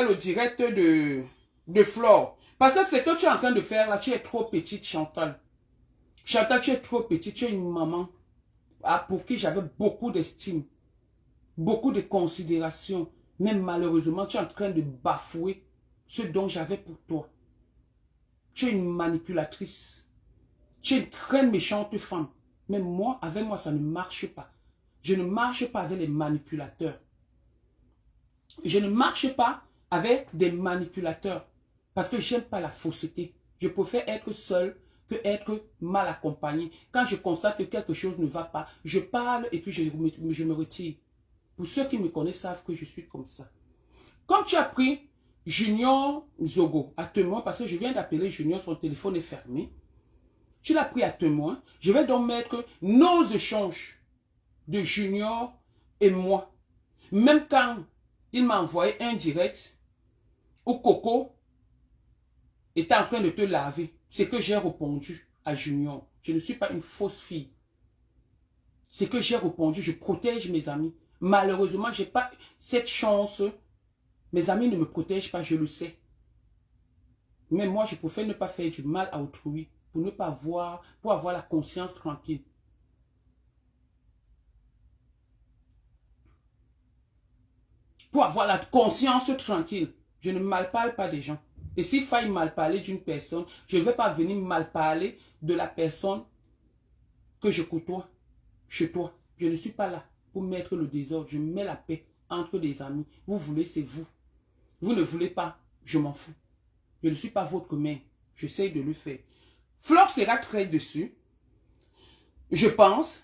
le direct de Flore. Parce que ce que tu es en train de faire là, tu es trop petite, Chantal. Chantal, tu es trop petite, tu es une maman pour qui j'avais beaucoup d'estime, beaucoup de considération. Mais malheureusement, tu es en train de bafouer ce dont j'avais pour toi. Tu es une manipulatrice. Tu es une très méchante femme. Mais moi, avec moi, ça ne marche pas. Je ne marche pas avec les manipulateurs. Je ne marche pas avec des manipulateurs. Parce que j'aime pas la fausseté. Je préfère être seul que être mal accompagné. Quand je constate que quelque chose ne va pas, je parle et puis je me retire. Pour ceux qui me connaissent savent que je suis comme ça. Comme tu as pris Junior Zogo à témoin, parce que je viens d'appeler Junior, son téléphone est fermé. Tu l'as pris à témoin. Je vais donc mettre nos échanges de Junior et moi. Même quand il m'a envoyé un direct où Coco était en train de te laver. C'est que j'ai répondu à Junior. Je ne suis pas une fausse fille. C'est que j'ai répondu, je protège mes amis. Malheureusement, je n'ai pas cette chance. Mes amis ne me protègent pas, je le sais. Mais moi, je préfère ne pas faire du mal à autrui pour ne pas avoir, pour avoir la conscience tranquille. Pour avoir la conscience tranquille. Je ne mal parle pas des gens. Et s'il faille mal parler d'une personne, je ne vais pas venir mal parler de la personne que je côtoie chez toi. Je ne suis pas là pour mettre le désordre. Je mets la paix entre les amis. Vous voulez, c'est vous. Vous ne voulez pas, je m'en fous. Je ne suis pas votre mère. J'essaie de le faire. Flore sera très dessus. Je pense.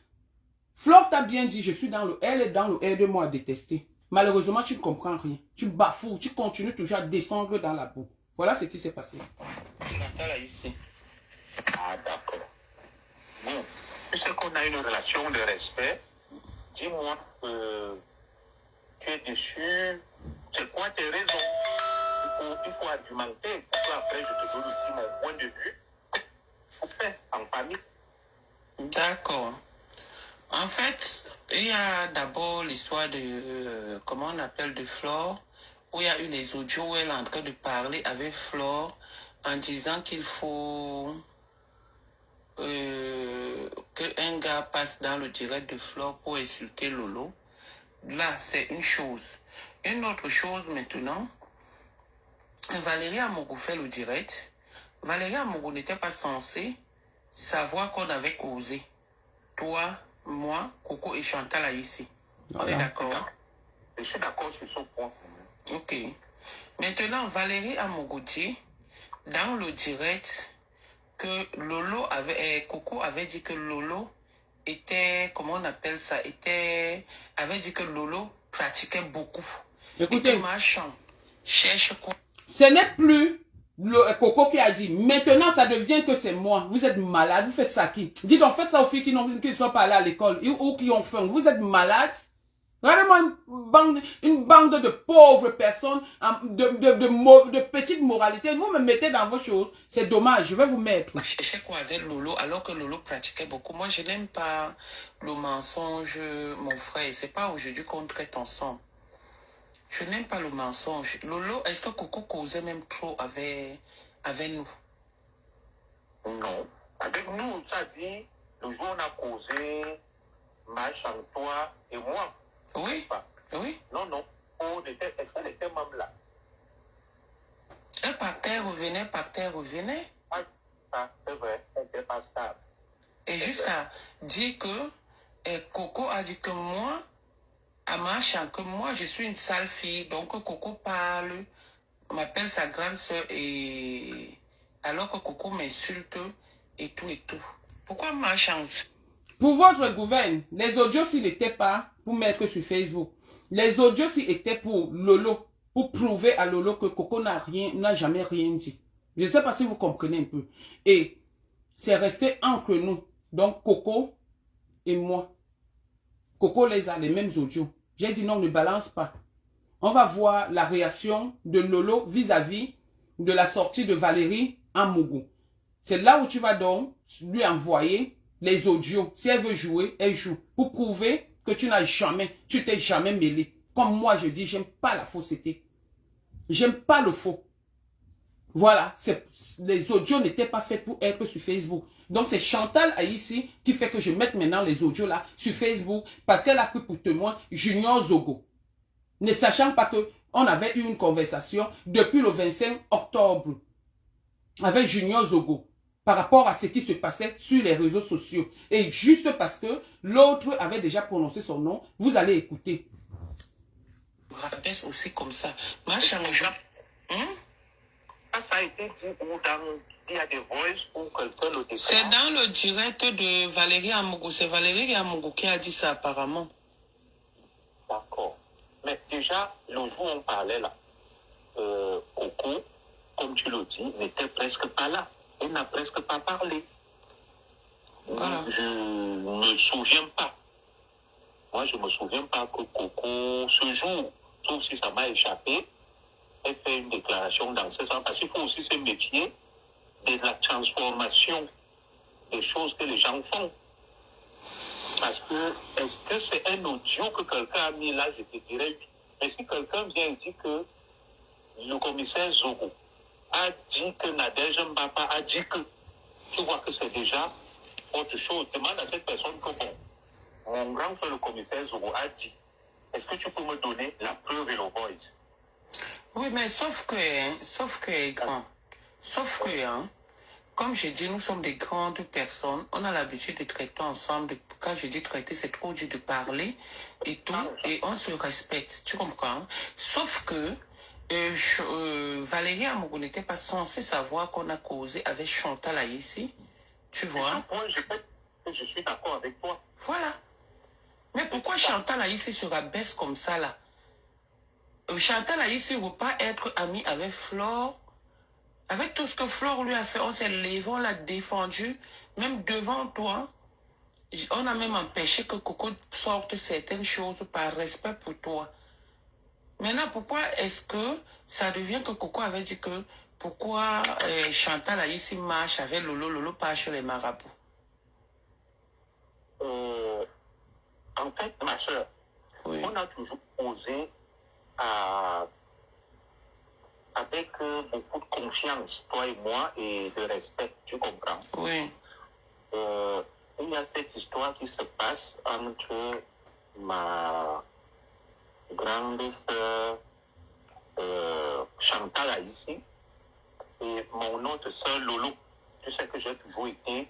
Flore t'a bien dit, je suis dans le... Elle est dans le aide-moi à détester. Malheureusement, tu ne comprends rien. Tu bafoues, tu continues toujours à descendre dans la boue. Voilà ce qui s'est passé. Chantal ici. Ah, d'accord. Bon, puisqu'on a une relation de respect, dis-moi, tu es dessus. C'est quoi tes raisons? Il faut argumenter. Parce qu'après, je te donne aussi mon point de vue. On fait en famille. D'accord. En fait, il y a d'abord l'histoire de, comment on appelle, de Flore, où il y a eu les audios où elle est en train de parler avec Flore en disant qu'il faut qu'un gars passe dans le direct de Flore pour insulter Lolo. Là, c'est une chose. Une autre chose maintenant, Valérie Amogo fait le direct. Valérie Amogo n'était pas censée savoir qu'on avait causé. Toi, moi, Coco et Chantal ici. On est d'accord? Je suis d'accord sur ce point. Ok. Maintenant, Valérie Amogo dit dans le direct que Lolo avait, Coco avait dit que Lolo était, comment on appelle ça, avait dit que Lolo pratiquait beaucoup. Écoutez, marchand cherche quoi? Ce n'est plus le Coco qui a dit. Maintenant, ça devient que c'est moi. Vous êtes malade. Vous faites ça à qui? Dites donc, faites ça aux filles qui ne sont pas allées à l'école ou qui ont faim. Vous êtes malade. Regardez-moi une bande de pauvres personnes, de petite moralité. Vous me mettez dans vos choses. C'est dommage. Je vais vous mettre. Chercher quoi avec Lolo alors que Lolo pratiquait beaucoup. Moi, je n'aime pas le mensonge, mon frère. C'est pas aujourd'hui qu'on traite ensemble. Je n'aime pas le mensonge. Lolo, est-ce que Coco causait même trop avec nous? Non. Avec nous, ça dit, le jour où on a causé, Machan, toi et moi. Oui. Oui. Non, non. Est-ce qu'elle était même là? Elle partait, revenait. Ah, c'est vrai. Elle n'était pas stable. Et jusqu'à dire que Coco a dit que moi, à Machan, que moi, je suis une sale fille. Donc, Coco parle, m'appelle sa grande soeur et... Alors que Coco m'insulte et tout et tout. Pourquoi Machan? Pour votre gouvernement, les audios s'ils n'étaient pas pour mettre sur Facebook. Les audios s'ils étaient pour Lolo, pour prouver à Lolo que Coco n'a jamais rien dit. Je ne sais pas si vous comprenez un peu. Et c'est resté entre nous. Donc Coco et moi. Coco les a les mêmes audios. J'ai dit non, ne balance pas. On va voir la réaction de Lolo vis-à-vis de la sortie de Valérie Amogo. C'est là où tu vas donc lui envoyer les audios. Si elle veut jouer, elle joue. Pour prouver que tu t'es jamais mêlé. Comme moi, je dis, j'aime pas la fausseté. J'aime pas le faux. Voilà, les audios n'étaient pas faits pour être sur Facebook. Donc c'est Chantal ici qui fait que je mette maintenant les audios là sur Facebook parce qu'elle a pris pour témoin Junior Zogo. Ne sachant pas que on avait eu une conversation depuis le 25 octobre avec Junior Zogo par rapport à ce qui se passait sur les réseaux sociaux. Et juste parce que l'autre avait déjà prononcé son nom, vous allez écouter. Rabaisse aussi comme ça. Moi, changeant. Ça a été dit ou il y a des voices ou quelqu'un le déclare. C'est dans le direct de Valérie Amougou. C'est Valérie Amougou qui a dit ça apparemment. D'accord. Mais déjà, le jour où on parlait là, Coco, comme tu le dis, n'était presque pas là. Elle n'a presque pas parlé. Voilà. Je ne me souviens pas. Moi, je ne me souviens pas que Coco, ce jour, sauf si ça m'a échappé, ait fait une déclaration dans ce sens. Parce qu'il faut aussi se méfier de la transformation des choses que les gens font. Parce que, est-ce que c'est un audio que quelqu'un a mis là, je te dirais. Mais si quelqu'un vient et dit que le commissaire Zogo a dit que Nadège Mbapa a dit que, tu vois que c'est déjà autre chose. Demande à cette personne que, bon, mon grand frère, le commissaire Zogo, a dit, est-ce que tu peux me donner la preuve et le voice? Oui, mais sauf que, comme je dis, nous sommes des grandes personnes, on a l'habitude de traiter ensemble. Quand je dis traiter, c'est trop dur de parler et tout, et on se respecte, tu comprends? Sauf que Valérie Amougou n'était pas censée savoir qu'on a causé avec Chantal ici, tu vois? Je suis d'accord avec toi. Voilà. Mais pourquoi Chantal ici se rabaisse comme ça là? Chantal ici ne veut pas être amie avec Flore. Avec tout ce que Flore lui a fait, on s'est levé, on l'a défendu, même devant toi. On a même empêché que Coco sorte certaines choses par respect pour toi. Maintenant, pourquoi est-ce que ça devient que Coco avait dit que pourquoi Chantal ici marche avec Lolo pas chez les marabouts? En fait, ma soeur, oui. On a toujours osé avec beaucoup de confiance, toi et moi, et de respect, tu comprends? Oui. Il y a cette histoire qui se passe entre ma grande sœur Chantal ici et mon autre sœur Lolo. Tu sais que j'ai toujours été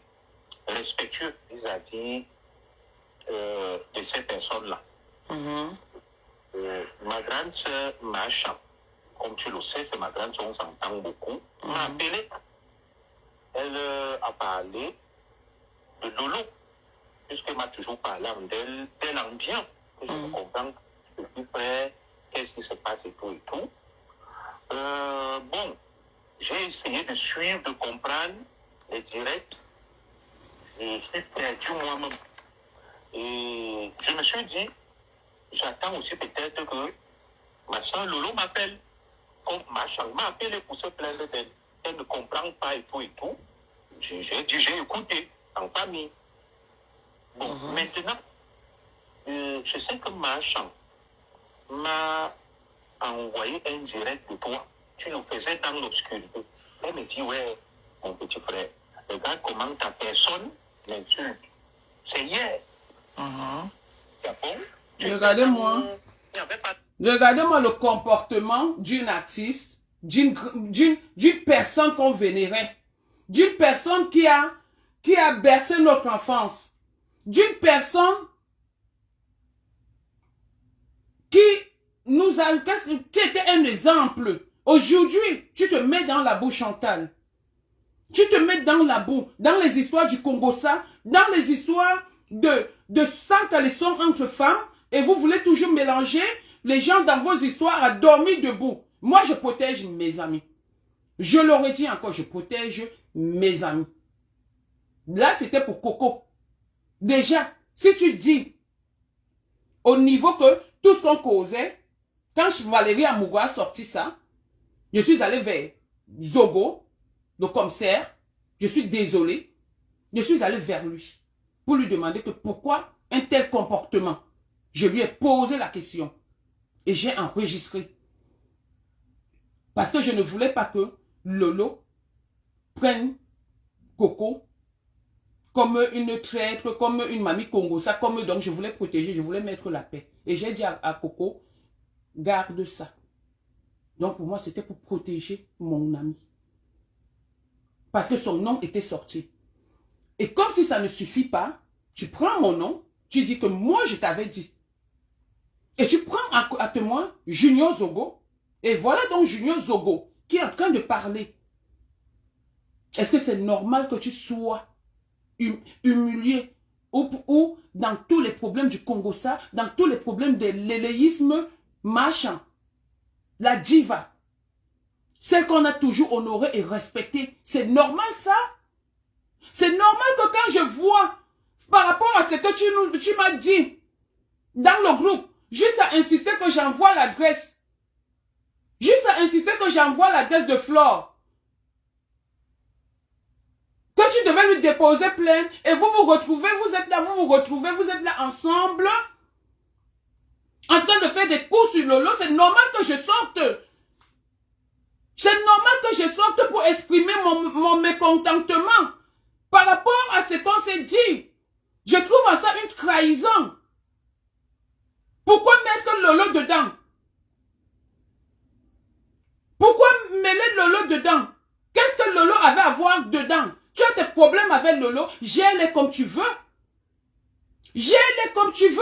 respectueux vis-à-vis de ces personnes-là. Ma grande sœur Macha, comme tu le sais, c'est ma grande sœur, on s'entend beaucoup, m'a appelé. Elle a parlé de Lolo, puisqu'elle m'a toujours parlé d'elle en bien, que je comprends ce qu'il fait, qu'est-ce qui se passe et tout et tout. Bon, j'ai essayé de suivre, de comprendre les directs. Je suis perdu moi-même. Et je me suis dit, j'attends aussi peut-être que ma soeur Lolo m'appelle. Comme ma chambre m'a appelé pour se plaindre d'elle. Elle ne comprend pas et tout et tout. J'ai dit, j'ai écouté en famille. Bon, maintenant, je sais que ma chambre m'a envoyé un direct de toi. Tu nous faisais dans l'obscurité. Elle me dit, ouais, mon petit frère, regarde comment ta personne m'insulte. C'est hier. Regardez-moi. Regardez-moi le comportement d'une artiste, d'une personne qu'on vénérait, d'une personne qui a bercé notre enfance, d'une personne qui était un exemple. Aujourd'hui, tu te mets dans la boue, Chantal. Tu te mets dans la boue, dans les histoires du Congo-Ça, dans les histoires de sang caleçon entre femmes, et vous voulez toujours mélanger les gens dans vos histoires à dormir debout. Moi, je protège mes amis. Je l'aurais dit encore, je protège mes amis. Là, c'était pour Coco. Déjà, si tu dis, au niveau que tout ce qu'on causait, quand Valérie Amougou a sorti ça, je suis allé vers Zogo, le commissaire, je suis désolé, je suis allé vers lui pour lui demander que pourquoi un tel comportement. Je lui ai posé la question et j'ai enregistré. Parce que je ne voulais pas que Lolo prenne Coco comme une traître, comme une mamie Congo, comme donc je voulais protéger, je voulais mettre la paix. Et j'ai dit à Coco, garde ça. Donc pour moi, c'était pour protéger mon ami. Parce que son nom était sorti. Et comme si ça ne suffit pas, tu prends mon nom, tu dis que moi je t'avais dit. Et tu prends à témoin Junior Zogo. Et voilà donc Junior Zogo qui est en train de parler. Est-ce que c'est normal que tu sois humilié ou dans tous les problèmes du Congo, ça, dans tous les problèmes de l'éléisme, machin, la diva, celle qu'on a toujours honorée et respectée, c'est normal ça? C'est normal que quand je vois, par rapport à ce que tu m'as dit dans le groupe, juste à insister que j'envoie l'adresse, juste à insister que j'envoie l'adresse de Flore, que tu devais lui déposer plainte et vous vous retrouvez, vous êtes là ensemble en train de faire des coups sur Lolo. C'est normal que je sorte. C'est normal que je sorte pour exprimer mon mécontentement par rapport à ce qu'on s'est dit. Je trouve ça une trahison. Pourquoi mettre Lolo dedans? Pourquoi mêler Lolo dedans? Qu'est-ce que Lolo avait à voir dedans? Tu as tes problèmes avec Lolo, gère-les comme tu veux. Gère-les comme tu veux.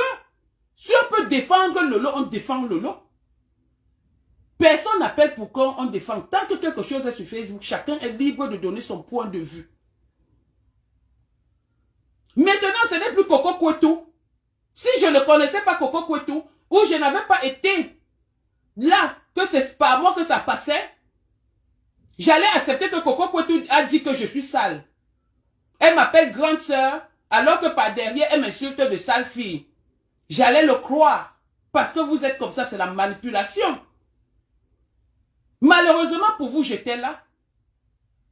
Si on peut défendre Lolo, on défend Lolo. Personne n'appelle pour qu'on défend. Tant que quelque chose est sur Facebook, chacun est libre de donner son point de vue. Maintenant, ce n'est plus Coco Kwetu. Si je ne connaissais pas Coco Kwetu, ou je n'avais pas été là, que c'est par moi que ça passait, j'allais accepter que Coco Kwetu a dit que je suis sale. Elle m'appelle grande sœur, alors que par derrière, elle m'insulte de sale fille. J'allais le croire. Parce que vous êtes comme ça, c'est la manipulation. Malheureusement pour vous, j'étais là.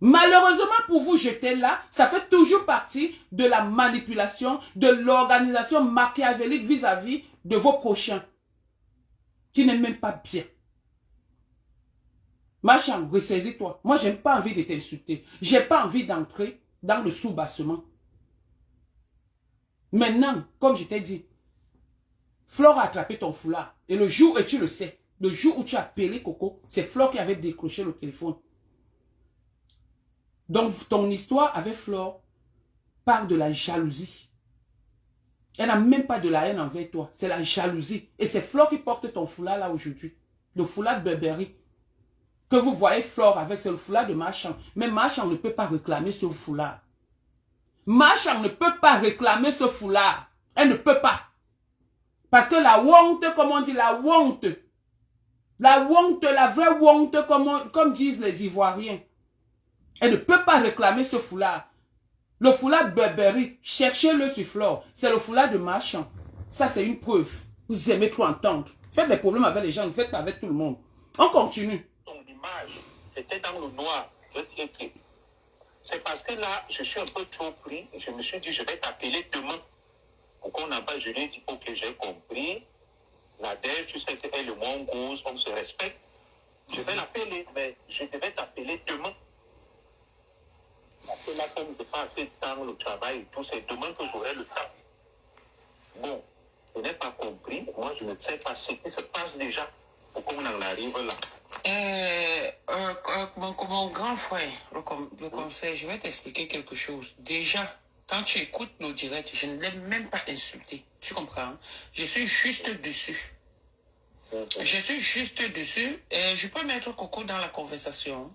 Malheureusement pour vous, j'étais là. Ça fait toujours partie de la manipulation, de l'organisation machiavélique vis-à-vis de vos prochains. Qui n'est même pas bien. Machin, ressaisis-toi. Moi, j'ai pas envie de t'insulter. J'ai pas envie d'entrer dans le sous-bassement. Maintenant, comme je t'ai dit, Flore a attrapé ton foulard. Et le jour, et tu le sais, le jour où tu as appelé Coco, c'est Flore qui avait décroché le téléphone. Donc, ton histoire avec Flore parle de la jalousie. Elle n'a même pas de la haine envers toi. C'est la jalousie. Et c'est Flore qui porte ton foulard là aujourd'hui. Le foulard de Burberry. Que vous voyez Flore avec, c'est le foulard de Marchand. Mais Marchand ne peut pas réclamer ce foulard. Marchand ne peut pas réclamer ce foulard. Elle ne peut pas. Parce que la honte, comme on dit, la honte, la vraie honte, comme disent les Ivoiriens, elle ne peut pas réclamer ce foulard. Le foulard Burberry, cherchez-le sur Flore, c'est le foulard de Marchand. Ça, c'est une preuve. Vous aimez trop entendre. Faites des problèmes avec les gens, ne faites pas avec tout le monde. On continue. Ton image était dans le noir. C'est parce que là, je suis un peu trop pris. Je me suis dit, je vais t'appeler demain. Pourquoi on n'a pas, je lui ai dit, ok, j'ai compris. Nadège, tu sais qu'elle et moi, on cause, on se respecte. Je vais l'appeler, mais je devais t'appeler demain. Parce que là, comme je n'ai pas assez de temps, le travail et tout, c'est demain que j'aurai le temps. Bon, je n'ai pas compris. Moi, je ne sais pas ce qui se passe déjà. Pourquoi on en arrive là? Mon grand frère, le conseil, je vais t'expliquer quelque chose. Déjà, quand tu écoutes nos directs, je ne l'ai même pas insulté. Tu comprends? Je suis juste dessus. Je suis juste dessus. Je peux mettre Coco dans la conversation.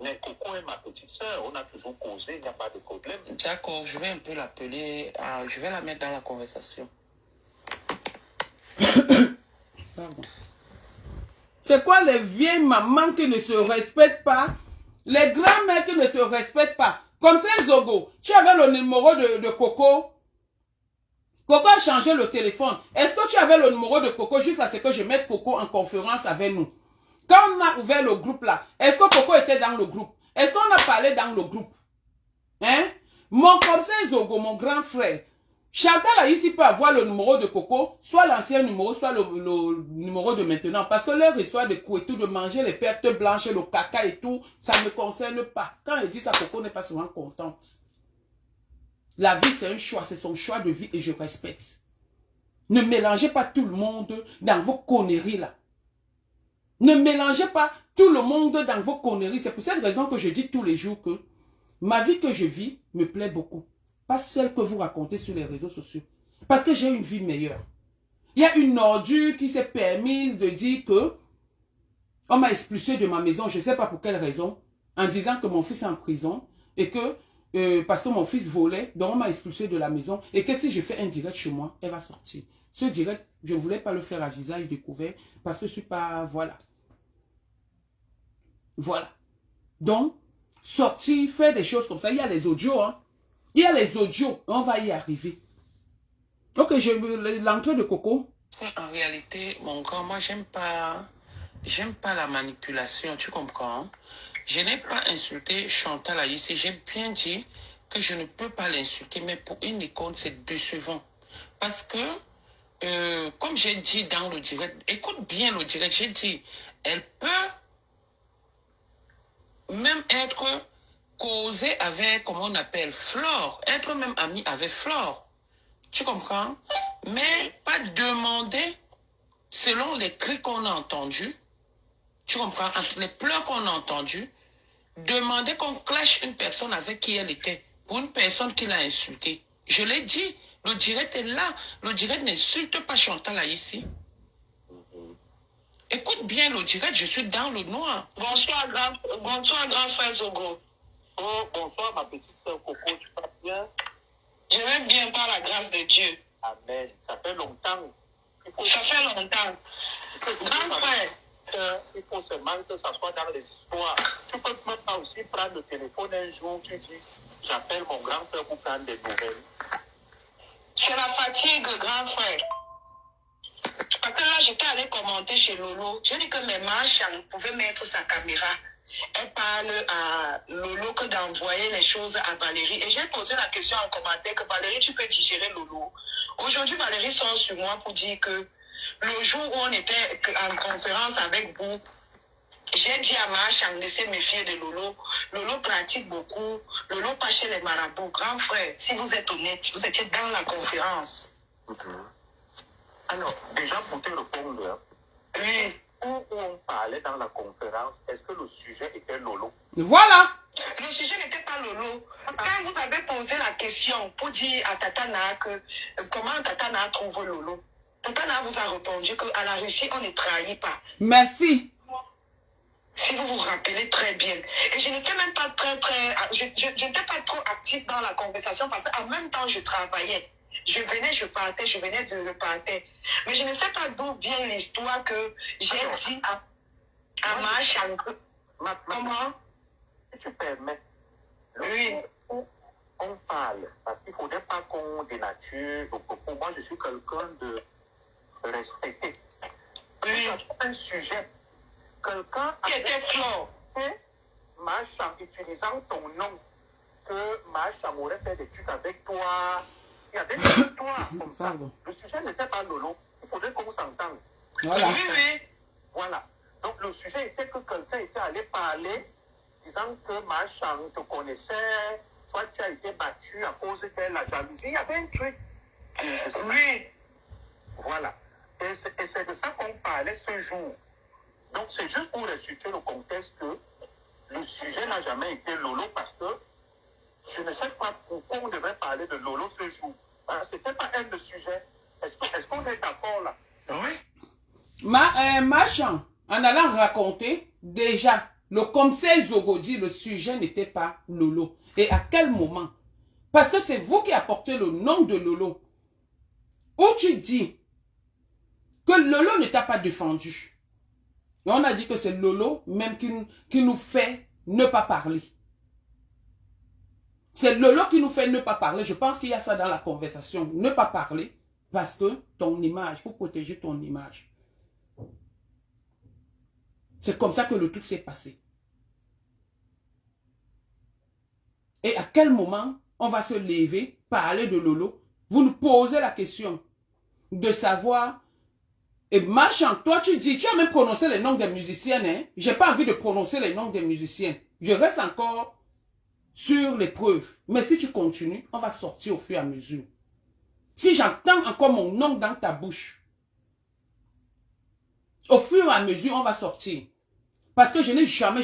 Mais Coco est ma petite soeur. On a toujours causé, il n'y a pas de problème. D'accord, je vais un peu l'appeler. Je vais la mettre dans la conversation. Pardon. C'est quoi les vieilles mamans qui ne se respectent pas? Les grands-mères qui ne se respectent pas? Comme ça, Zogo, tu avais le numéro de Coco. Coco a changé le téléphone. Est-ce que tu avais le numéro de Coco juste à ce que je mette Coco en conférence avec nous? Quand on a ouvert le groupe là, est-ce que Coco était dans le groupe? Est-ce qu'on a parlé dans le groupe? Hein? Mon conseil, Zogo, mon grand frère, Chantal a ici peut avoir le numéro de Coco, soit l'ancien numéro, soit le numéro de maintenant. Parce que leur histoire de coups et tout, de manger les pertes blanches, le caca et tout, ça ne me concerne pas. Quand elle dit ça, Coco n'est pas souvent contente. La vie, c'est un choix, c'est son choix de vie et je respecte. Ne mélangez pas tout le monde dans vos conneries là. Ne mélangez pas tout le monde dans vos conneries. C'est pour cette raison que je dis tous les jours que ma vie que je vis me plaît beaucoup. Pas celle que vous racontez sur les réseaux sociaux. Parce que j'ai une vie meilleure. Il y a une ordure qui s'est permise de dire que on m'a expulsé de ma maison, je ne sais pas pour quelle raison, en disant que mon fils est en prison et que, parce que mon fils volait, donc on m'a expulsé de la maison et que si je fais un direct chez moi, elle va sortir. Ce direct, je ne voulais pas le faire à visage découvert parce que je ne suis pas, voilà. Voilà. Donc, sortir, faire des choses comme ça, il y a les audios, hein. Il y a les audios, on va y arriver. Ok, l'entrée de Coco. En réalité, mon grand, moi, j'aime pas la manipulation, tu comprends? Je n'ai pas insulté Chantal ici. J'ai bien dit que je ne peux pas l'insulter, mais pour une icône, c'est décevant. Parce que, comme j'ai dit dans le direct, écoute bien le direct, j'ai dit, elle peut même être causée avec, comment on appelle, Flore, être même amie avec Flore. Tu comprends? Mais pas demander, selon les cris qu'on a entendus, tu comprends, entre les pleurs qu'on a entendus, demander qu'on clash une personne avec qui elle était, pour une personne qui l'a insultée. Je l'ai dit, le direct est là. Le direct n'insulte pas Chantal ici. Écoute bien le direct, je suis dans le noir. Bonsoir, grand frère Zogo. Oh, bonsoir, ma petite soeur Coco, tu vas bien? Je vais bien par la grâce de Dieu. Amen. Ça fait longtemps. Ça fait longtemps. Grand frère. Il faut seulement que ça soit dans les histoires. Tu peux même pas aussi prendre le téléphone un jour, tu dis, j'appelle mon grand frère pour prendre des nouvelles. C'est la fatigue, grand frère. Parce que là, j'étais allé commenter chez Lolo. J'ai dit que mes marches pouvaient mettre sa caméra. Elle parle à Lolo que d'envoyer les choses à Valérie. Et j'ai posé la question en commentaire que Valérie, tu peux digérer Lolo. Aujourd'hui, Valérie sort sur moi pour dire que le jour où on était en conférence avec vous, j'ai dit à Marchand de se méfier de Lolo. Lolo pratique beaucoup. Lolo pas chez les marabouts. Grand frère, si vous êtes honnête, vous étiez dans la conférence. Alors, déjà pour te répondre, hein, Oui. où on parlait dans la conférence, est-ce que le sujet était Lolo? Voilà. Le sujet n'était pas Lolo. Quand vous avez posé la question pour dire à Tatana que comment Tatana trouve Lolo, Tatana vous a répondu qu'à la Russie, on ne trahit pas. Merci. Si vous vous rappelez très bien. Et je n'étais même pas je n'étais pas trop active dans la conversation parce qu'en même temps, je travaillais. Je venais, je partais, je venais, je repartais. Mais je ne sais pas d'où vient l'histoire que j'ai dit à Marchand. Comment? Si tu permets, Oui. où on parle, parce qu'il ne faudrait pas qu'on dénature. Pour moi, je suis quelqu'un de respecté. Oui. Un sujet. Quelqu'un Qui était Flore. Marchand, utilisant ton nom, que Marchand aurait fait des trucs avec toi. Il y avait des histoires comme ça. Le sujet n'était pas Lolo. Il faudrait qu'on s'entende. Voilà. Oui, oui. Voilà. Donc le sujet était que quelqu'un était allé parler, disant que Marchand te connaissait, soit tu as été battu à cause de la jalousie. Il y avait un truc. Oui. Voilà. Et c'est de ça qu'on parlait ce jour. Donc c'est juste pour resituer le contexte que le sujet n'a jamais été Lolo parce que je ne sais pas pourquoi on devrait parler de Lolo ce jour. Ce n'était pas un des sujets. Est-ce qu'on est d'accord là? Oui. Marchand, en allant raconter, déjà, le commissaire Zogodi, le sujet n'était pas Lolo. Et à quel moment? Parce que c'est vous qui apportez le nom de Lolo. Où tu dis que Lolo ne t'a pas défendu. Et on a dit que c'est Lolo même qui nous fait ne pas parler. C'est Lolo qui nous fait ne pas parler. Je pense qu'il y a ça dans la conversation. Ne pas parler parce que ton image, pour protéger ton image. C'est comme ça que le truc s'est passé. Et à quel moment on va se lever, parler de Lolo Vous nous posez la question de savoir. Et Marchand, toi tu dis, tu as même prononcé les noms des musiciennes. Hein? J'ai pas envie de prononcer les noms des musiciennes. Je reste encore sur les preuves. Mais si tu continues, on va sortir au fur et à mesure. Si j'entends encore mon nom dans ta bouche, au fur et à mesure, on va sortir. Parce que je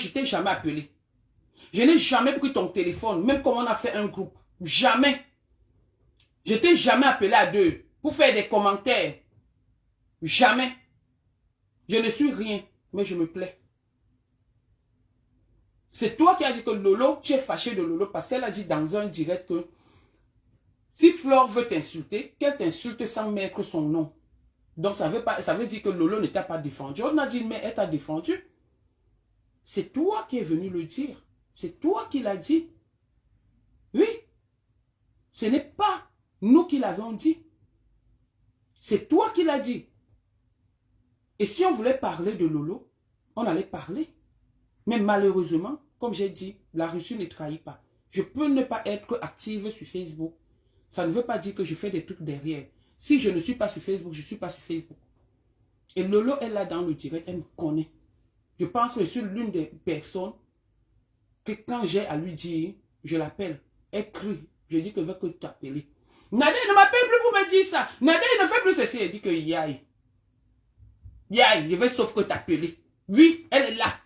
t'ai jamais appelé. Je n'ai jamais pris ton téléphone, même comme on a fait un groupe. Jamais. Je t'ai jamais appelé à deux pour faire des commentaires. Jamais. Je ne suis rien, mais je me plais. C'est toi qui as dit que Lolo, tu es fâché de Lolo parce qu'elle a dit dans un direct que si Flore veut t'insulter, qu'elle t'insulte sans mettre son nom. Donc ça veut dire que Lolo ne t'a pas défendu. On a dit mais elle t'a défendu. C'est toi qui es venu le dire. C'est toi qui l'as dit. Oui. Ce n'est pas nous qui l'avons dit. C'est toi qui l'as dit. Et si on voulait parler de Lolo, on allait parler. Mais malheureusement, comme j'ai dit, la Russie ne trahit pas. Je peux ne pas être active sur Facebook. Ça ne veut pas dire que je fais des trucs derrière. Si je ne suis pas sur Facebook, je ne suis pas sur Facebook. Et Lolo est là dans le direct, elle me connaît. Je pense que je suis l'une des personnes que quand j'ai à lui dire, je l'appelle. Elle crie. Je dis que je veux que t'appeler. Nadia ne m'appelle plus pour me dire ça. Nadia ne fait plus ceci. Elle dit que yaï. Yaï, je vais sauf que t'appeler. Oui, elle est là.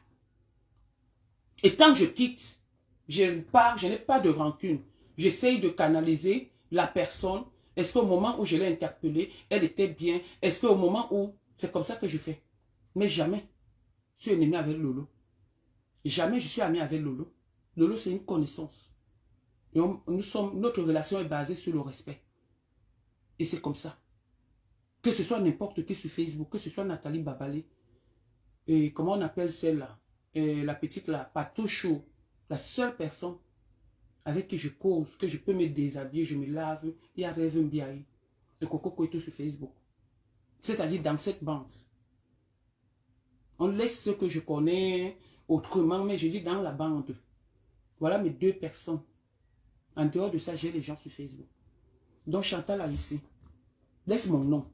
Et quand je quitte, je pars, je n'ai pas de rancune. J'essaye de canaliser la personne. Est-ce qu'au moment où je l'ai interpellée, elle était bien? Est-ce qu'au moment où... C'est comme ça que je fais. Mais jamais je suis ennemi avec Lolo. Jamais je suis ami avec Lolo. Lolo, c'est une connaissance. Et notre relation est basée sur le respect. Et c'est comme ça. Que ce soit n'importe qui sur Facebook, que ce soit Nathalie Babalé, et comment on appelle celle-là, la petite là, Patouchou, la seule personne avec qui je cause, que je peux me déshabiller, je me lave, il y a Rêve Mbiaï, et Coco Koito sur Facebook. C'est-à-dire dans cette bande. On laisse ce que je connais autrement, mais je dis dans la bande. Voilà mes deux personnes. En dehors de ça, j'ai les gens sur Facebook. Donc Chantal a ici. Laisse mon nom.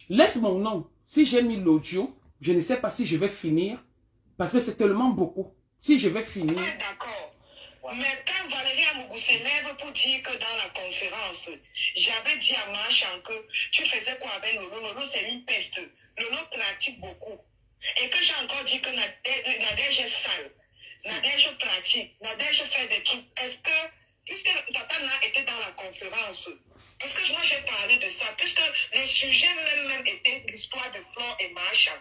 Laisse mon nom. Si j'ai mis l'audio, je ne sais pas si je vais finir. Parce que c'est tellement beaucoup. Si je vais finir... Ouais, d'accord. Mais quand Valérie Amougou s'élève pour dire que dans la conférence, j'avais dit à Marchand que tu faisais quoi avec Lolo? Lolo, c'est une peste. Lolo pratique beaucoup. Et que j'ai encore dit que Nadège est sale. Nadège pratique. Nadège fait des trucs. Est-ce que, puisque Tata Na était dans la conférence, est-ce que moi j'ai parlé de ça? Puisque le sujet même était l'histoire de Flore et Marchand.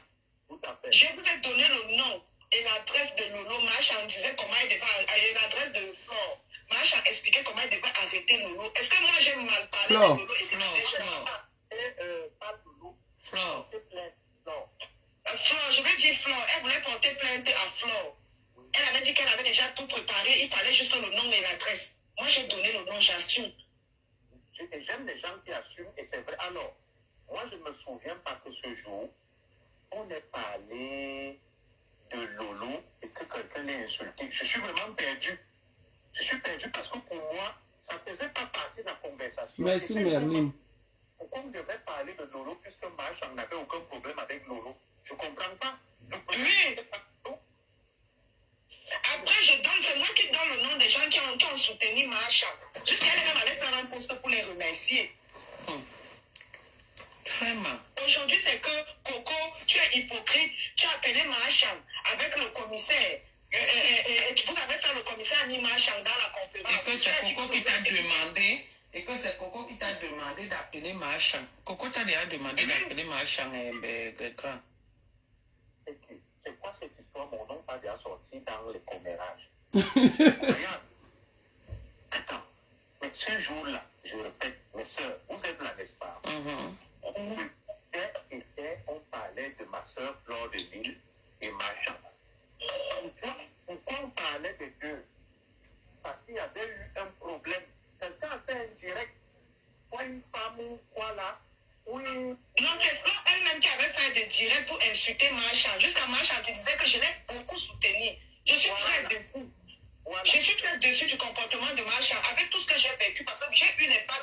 Tout à fait. Je vous ai donné le nom et l'adresse de Lolo. Marchand disait comment il devait, l'adresse de Flore. Marchand expliquait comment il devait arrêter Lolo. Est-ce que moi j'ai mal parlé Flore. de Lolo et Pas Lolo. Flore. Flore, je vais dire Flore. Elle voulait porter plainte à Flore. Elle avait dit qu'elle avait déjà tout préparé. Il fallait juste le nom et l'adresse. Moi j'ai donné le nom, j'assume. J'aime les gens qui assument, et c'est vrai. Alors, moi, je ne me souviens pas que ce jour, on ait parlé de Lolo et que quelqu'un l'ait insulté. Je suis vraiment perdu. Je suis perdu parce que pour moi, ça ne faisait pas partie de la conversation. Merci Merlin. Pourquoi on devait parler de Lolo puisque Marchand n'avait aucun problème avec Lolo? Je ne comprends pas. Oui. Après, c'est moi qui donne le nom des gens qui ont soutenu Marchand. Jusqu'à elle même allait faire un post pour les remercier. Vraiment. Aujourd'hui, c'est que Coco, tu es hypocrite. Tu as appelé Marchand avec le commissaire. Vous avez fait le commissaire Annie Marchand dans la conférence. Et que c'est Coco qui t'a demandé. Et que c'est Coco qui t'a demandé d'appeler Marchand. Coco t'a déjà demandé d'appeler Marchand Bertrand. C'est quoi cette histoire? Mon nom pas déjà sorti dans les commérages. Regarde. Attends. Mais ce jour-là, je répète, mes soeurs, vous êtes là, n'est-ce pas? On parlait de ma soeur Flore de Ville et Marchand. Pourquoi on parlait de deux? Parce qu'il y avait eu un problème. Quelqu'un a fait un direct. Soit une femme ou quoi là? Oui. Non, c'est Flore elle-même qui avait fait des directs pour insulter Marchand. Jusqu'à Marchand qui disait que je l'ai beaucoup soutenu. Je suis très déçue. Voilà. Je suis très déçue du comportement de Marchand avec tout ce que j'ai vécu parce que j'ai eu les pas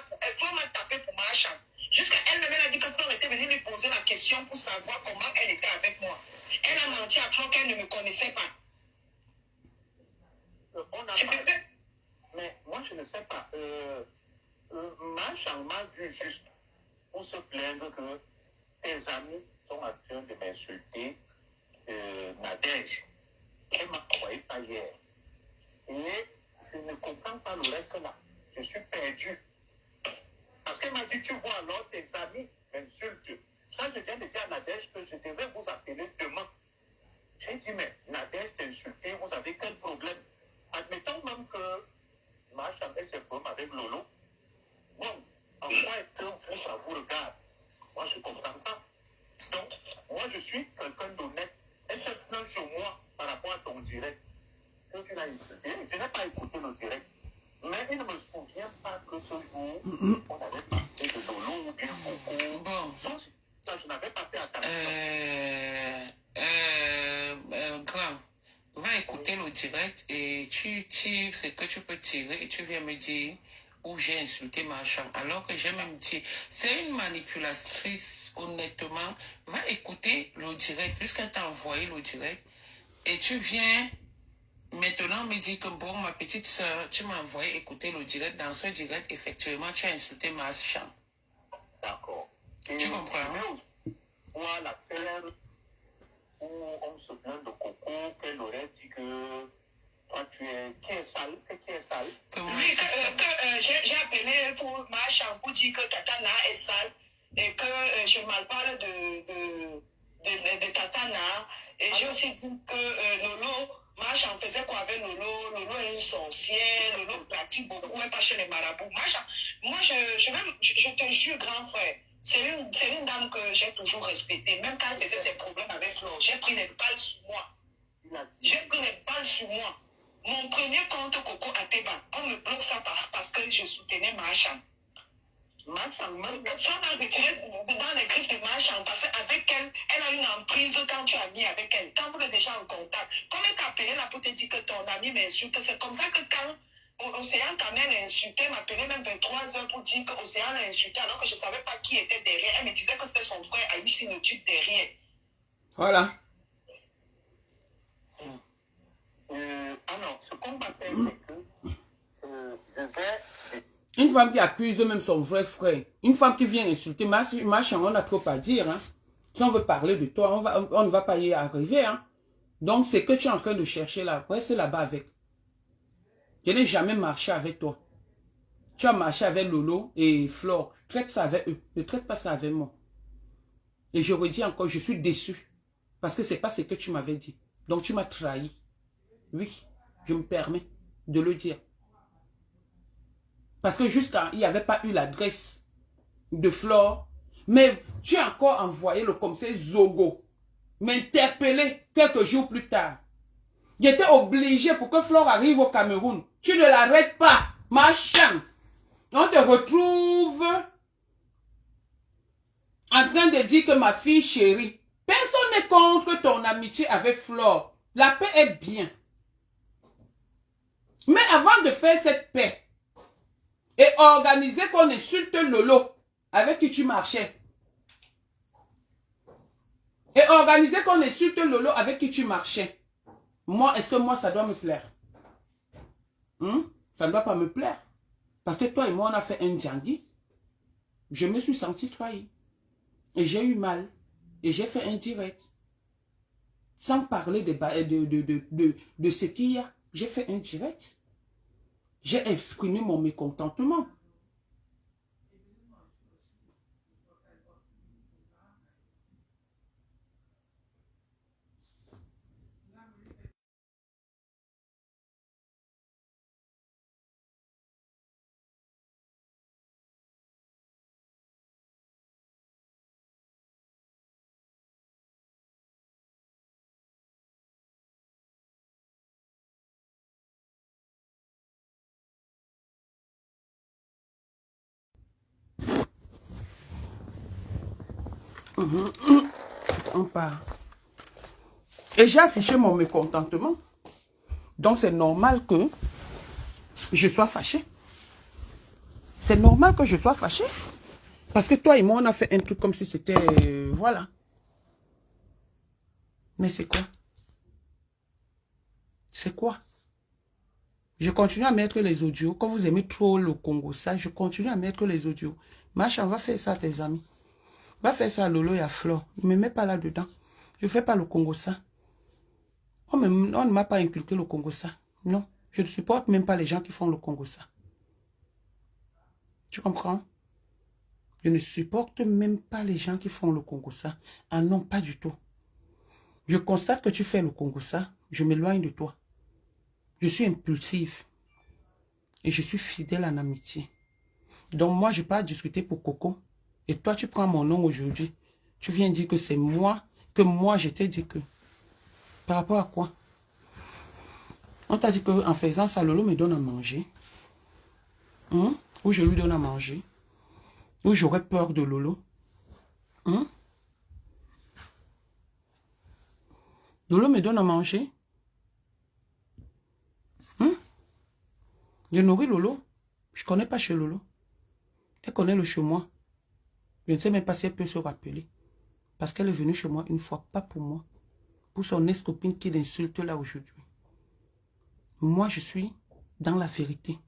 ne me connaissait pas. On a C'est parlé. peut-être... Mais moi, je ne sais pas. Marchand m'a vu juste pour se plaindre que tes amis sont en train de m'insulter. Nadège, elle m'a envoyé pas hier. Et je ne comprends pas le reste là. Je suis perdu. Parce qu'elle m'a dit, tu vois alors tes amis m'insultent. Ça, je viens de dire à Nadège que je devais vous appeler demain. J'ai dit, mais Nadège t'insulter, vous avez quel problème? Admettons même que Marchand ait ses problèmes avec Lolo. Bon, en quoi est-ce que ça vous regarde? Moi, je ne comprends pas. Donc, moi, je suis quelqu'un d'honnête. Elle se plaint sur moi par rapport à ton direct. Que tu l'as insulté. Je n'ai pas écouté le direct. Mais il ne me souvient pas que ce jour, on avait parlé de Lolo ou bien Coco. Bon. Ça, je n'avais pas fait attention. Grand, va écouter le direct et tu tires ce que tu peux tirer et tu viens me dire où j'ai insulté Marchand. Alors que j'ai même dit, c'est une manipulatrice, honnêtement. Va écouter le direct, puisqu'elle t'a envoyé le direct. Et tu viens maintenant me dire que bon, ma petite soeur, tu m'as envoyé écouter le direct. Dans ce direct, effectivement, tu as insulté Marchand. D'accord. Tu comprends? Moi, la terre où on se plaint de Coco, qu'elle aurait dit que toi, tu es... Qui est sale? Qui est sale? Oui, j'ai appelé pour Marchand pour dire que Tatana est sale et que je me parle de Tatana. Et j'ai aussi dit que Lolo, Marchand faisait quoi avec Lolo? Lolo est une sorcière, Lolo pratique beaucoup, elle pas chez les marabouts. Marchand, moi, je te jure, grand frère, c'est une dame que j'ai toujours respectée. Même quand elle faisait ses problèmes avec Flo, j'ai pris les balles sur moi. J'ai pris les balles sur moi. Mon premier compte Coco Ateba, on me bloque ça parce que je soutenais Marchand. Marchand, ça m'a retiré dans les griffes de Marchand parce qu'avec elle, elle a une emprise quand tu as mis avec elle. Quand vous êtes déjà en contact, comment t'as appelé là pour te dire que ton ami m'insulte? C'est comme ça que quand Océane Kamel insultait, m'appelait même 23h pour dire que Océane l'a insulté alors que je ne savais pas qui était derrière. Elle me disait que c'était son frère Aïssi Notude derrière. Voilà. Alors, ce qu'on m'a fait, c'est que je vais... Une femme qui accuse même son vrai frère, une femme qui vient insulter, Marchand, on a trop à dire. Hein. Si on veut parler de toi, on ne va pas y arriver. Hein. Donc, c'est que tu es en train de chercher là. Reste là-bas avec. Je n'ai jamais marché avec toi. Tu as marché avec Lolo et Flore. Traite ça avec eux. Ne traite pas ça avec moi. Et je redis encore, je suis déçu. Parce que ce n'est pas ce que tu m'avais dit. Donc, tu m'as trahi. Oui, je me permets de le dire. Parce que jusqu'à, il n'y avait pas eu l'adresse de Flore. Mais tu as encore envoyé le commissaire Zogo m'interpeller quelques jours plus tard. J'étais obligé pour que Flore arrive au Cameroun. Tu ne l'arrêtes pas, Marchand. On te retrouve en train de dire que ma fille chérie. Personne n'est contre ton amitié avec Flore. La paix est bien. Mais avant de faire cette paix, et organiser qu'on insulte Lolo, avec qui tu marchais. Et organiser qu'on insulte Lolo, avec qui tu marchais. Moi, est-ce que moi, ça doit me plaire? Ça ne doit pas me plaire. Parce que toi et moi, on a fait un diangui. Je me suis senti trahi. Et j'ai eu mal. Et j'ai fait un direct. Sans parler de ce qu'il y a. J'ai fait un direct. J'ai exprimé mon mécontentement. On part. Et j'ai affiché mon mécontentement. Donc c'est normal que je sois fâché. C'est normal que je sois fâché. Parce que toi et moi, on a fait un truc comme si c'était... voilà. Mais c'est quoi? C'est quoi? Je continue à mettre les audios. Quand vous aimez trop le Congo, ça, je continue à mettre les audios. Machin, va faire ça à tes amis. Va faire ça à Lolo et à Flore. Ne me mets pas là-dedans. Je ne fais pas le Congo, ça. On ne m'a pas inculqué le Congo, ça. Non. Je ne supporte même pas les gens qui font le Congo, ça. Tu comprends? Je ne supporte même pas les gens qui font le Congo, ça. Ah non, pas du tout. Je constate que tu fais le Congo, ça. Je m'éloigne de toi. Je suis impulsive. Et je suis fidèle en amitié. Donc moi, je n'ai pas à discuter pour Coco. Et toi, tu prends mon nom aujourd'hui. Tu viens dire que c'est moi, je t'ai dit que. Par rapport à quoi? On t'a dit qu'en faisant ça, Lolo me donne à manger. Ou je lui donne à manger. Ou j'aurais peur de Lolo. Lolo me donne à manger. Je nourris Lolo. Je ne connais pas chez Lolo. Elle connaît le chez moi. Je ne sais même pas si elle peut se rappeler. Parce qu'elle est venue chez moi une fois, pas pour moi. Pour son ex-copine qui l'insulte là aujourd'hui. Moi, je suis dans la vérité.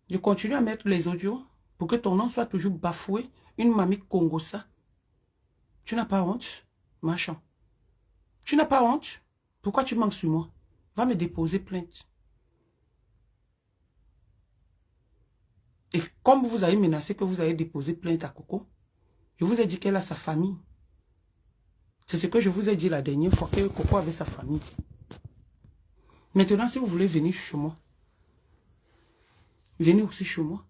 Je continue à mettre les audios pour que ton nom soit toujours bafoué. Une mamie Congosa. Tu n'as pas honte, machin. Tu n'as pas honte? Pourquoi tu manques sur moi? Va me déposer plainte. Et comme vous avez menacé que vous avez déposé plainte à Coco, je vous ai dit qu'elle a sa famille. C'est ce que je vous ai dit la dernière fois, que Coco avait sa famille. Maintenant, si vous voulez venir chez moi, venez aussi chez moi.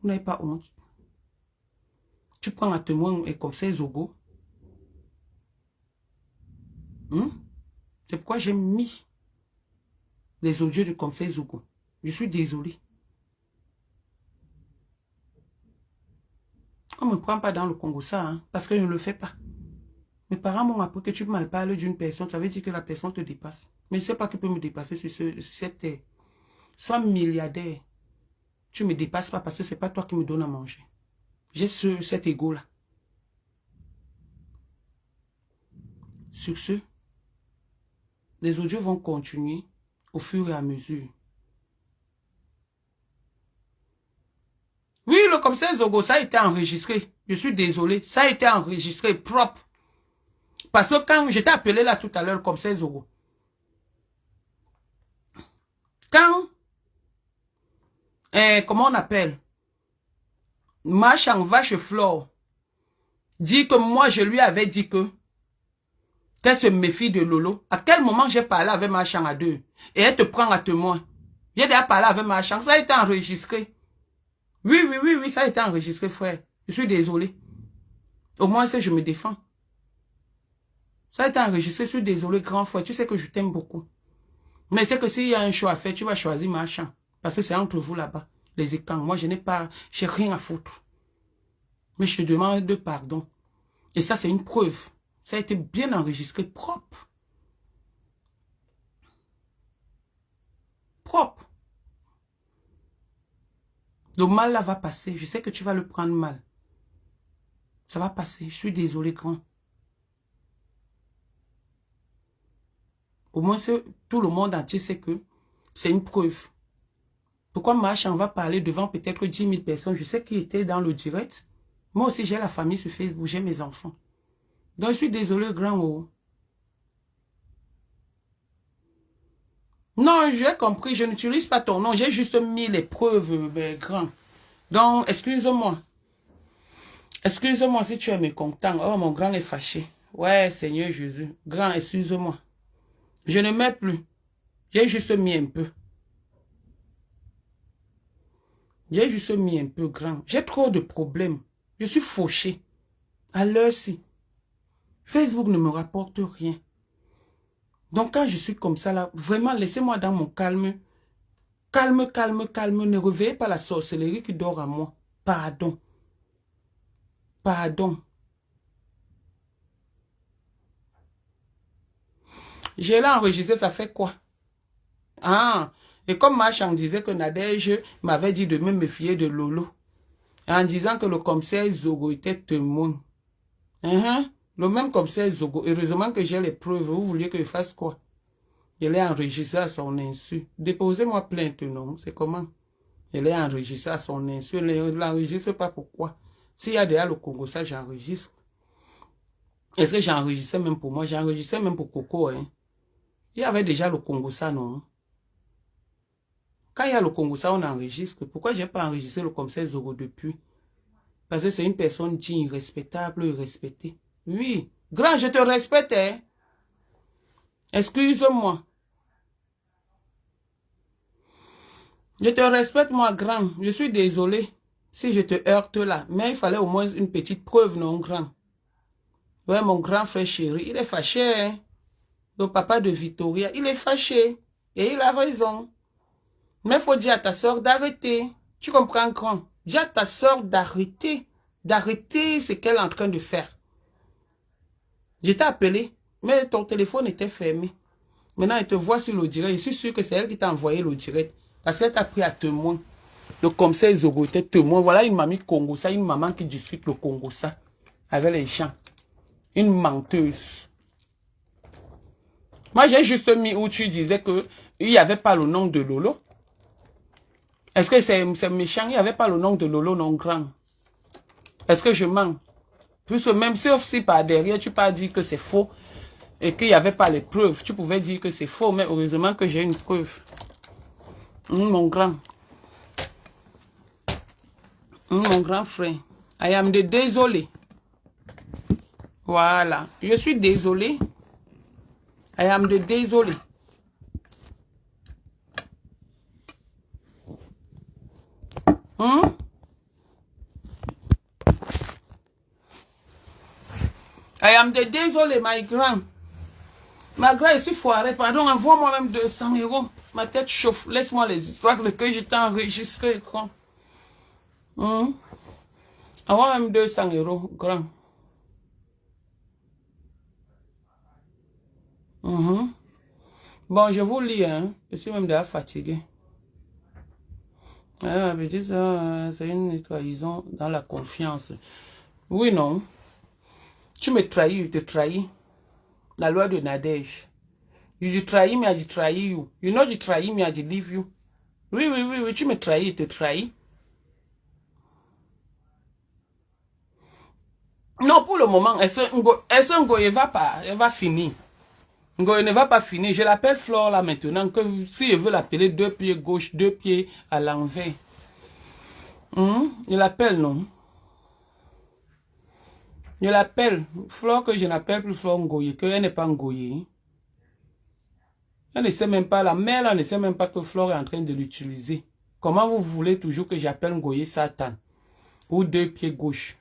Vous n'avez pas honte. Tu prends un témoin et comme ça, Zogo. C'est pourquoi j'ai mis les audios du conseil Zogo. Je suis désolé. On ne me prend pas dans le Congo, ça, hein, parce que je ne le fais pas. Mes parents m'ont appris que tu mal parles d'une personne, ça veut dire que la personne te dépasse. Mais je ne sais pas qui peut me dépasser sur cette terre. Sois milliardaire. Tu ne me dépasses pas parce que ce n'est pas toi qui me donnes à manger. J'ai cet ego-là. Sur ce, les audios vont continuer au fur et à mesure. Oui, le commissaire Zogo, ça a été enregistré. Je suis désolé. Ça a été enregistré propre. Parce que quand j'étais appelé là tout à l'heure, le commissaire Zogo, quand, comment on appelle, Machan Vache Flore dit que moi je lui avais dit que qu'elle se méfie de Lolo. À quel moment j'ai parlé avec Machan à deux? Et elle te prend à témoin. J'ai déjà parlé avec Machan. Ça a été enregistré. Oui, ça a été enregistré, frère. Je suis désolé. Au moins, je me défends. Ça a été enregistré, je suis désolé, grand frère. Tu sais que je t'aime beaucoup. Mais c'est que s'il y a un choix à faire, tu vas choisir Machan. Parce que c'est entre vous là-bas, les écans. Moi, j'ai rien à foutre. Mais je te demande de pardon. Et ça, c'est une preuve. Ça a été bien enregistré, propre. Propre. Le mal là va passer. Je sais que tu vas le prendre mal. Ça va passer. Je suis désolé, grand. Au moins, tout le monde entier sait que c'est une preuve. Pourquoi Machan va parler devant peut-être 10 000 personnes? Je sais qui était dans le direct. Moi aussi, j'ai la famille sur Facebook. J'ai mes enfants. Donc, je suis désolé, grand haut. Non, j'ai compris. Je n'utilise pas ton nom. J'ai juste mis les preuves, grand. Donc, excuse-moi. Excuse-moi si tu es mécontent. Oh, mon grand est fâché. Ouais, Seigneur Jésus. Grand, excuse-moi. Je ne mets plus. J'ai juste mis un peu. J'ai juste mis un peu, grand. J'ai trop de problèmes. Je suis fauché. À l'heure-ci. Facebook ne me rapporte rien. Donc, quand je suis comme ça, là, vraiment, laissez-moi dans mon calme. Calme, calme, calme. Ne réveillez pas la sorcellerie qui dort en moi. Pardon. Pardon. J'ai là enregistré, ça fait quoi? Ah, et comme Machan disait que Nadège m'avait dit de me méfier de Lolo. En disant que le commissaire Zogo était témoin. Le même comme ça, Zogo. Heureusement que j'ai les preuves. Vous vouliez que je fasse quoi? Je l'ai enregistré à son insu. Déposez-moi plainte, non? C'est comment? Je l'ai enregistré à son insu. Je ne l'enregistre pas pourquoi? S'il y a déjà le Congo, ça, j'enregistre. Est-ce que j'ai enregistré même pour moi? J'ai enregistré même pour Coco, hein? Il y avait déjà le Congo, ça, non? Quand il y a le Congo, ça, on enregistre. Pourquoi j'ai pas enregistré le commissaire Zogo depuis? Parce que c'est une personne digne, respectable et respectée. Oui. Grand, je te respecte, hein? Excuse-moi. Je te respecte, moi, grand. Je suis désolé si je te heurte là. Mais il fallait au moins une petite preuve, non, grand? Ouais, mon grand frère chéri, il est fâché, hein? Le papa de Victoria, il est fâché. Et il a raison. Mais il faut dire à ta soeur d'arrêter. Tu comprends, grand? Dis à ta soeur d'arrêter. D'arrêter ce qu'elle est en train de faire. Je t'ai appelé, mais ton téléphone était fermé. Maintenant, elle te voit sur le direct. Je suis sûr que c'est elle qui t'a envoyé le direct. Parce qu'elle t'a pris à témoin. Donc, comme ça, Zogo était témoin. Voilà une mamie Congo, ça, une maman qui discute le Congo, ça. Avec les gens. Une menteuse. Moi, j'ai juste mis où tu disais que il n'y avait pas le nom de Lolo. Est-ce que c'est méchant? Il n'y avait pas le nom de Lolo non grand. Est-ce que je mens? Puisque même si par derrière, tu peux dire que c'est faux et qu'il n'y avait pas les preuves, tu pouvais dire que c'est faux, mais heureusement que j'ai une preuve. Mon grand. Mon grand frère. I am désolé. Voilà. Je suis désolé. I am désolé. I am désolé, my grand. Ma grand, je suis foiré. Pardon, envoie-moi même 200 €. Ma tête chauffe. Laisse-moi les histoires que je t'ai enregistrées, grand. Envoie même 200 €, grand. Bon, je vous lis, hein. Je suis même déjà fatigué. Ah, c'est une trahison dans la confiance. Oui, non. Tu me trahis, je te trahis. La loi de Nadège. You trahis me, I trahis you. You know you trahis me, I leave you. Oui, tu me trahis, je te trahis. Non, pour le moment, est-ce Ngo, elle va finir. Ngo ne va pas finir. Je l'appelle Flore là maintenant. Que si je veux l'appeler 2 pieds gauche, 2 pieds à l'envers. Je l'appelle, non? Je l'appelle. Flore que je n'appelle plus Flore Ngoye, qu'elle n'est pas Ngoye. Elle ne sait même pas, la mère là ne sait même pas que Flore est en train de l'utiliser. Comment vous voulez toujours que j'appelle Ngoye Satan? Ou 2 pieds gauche?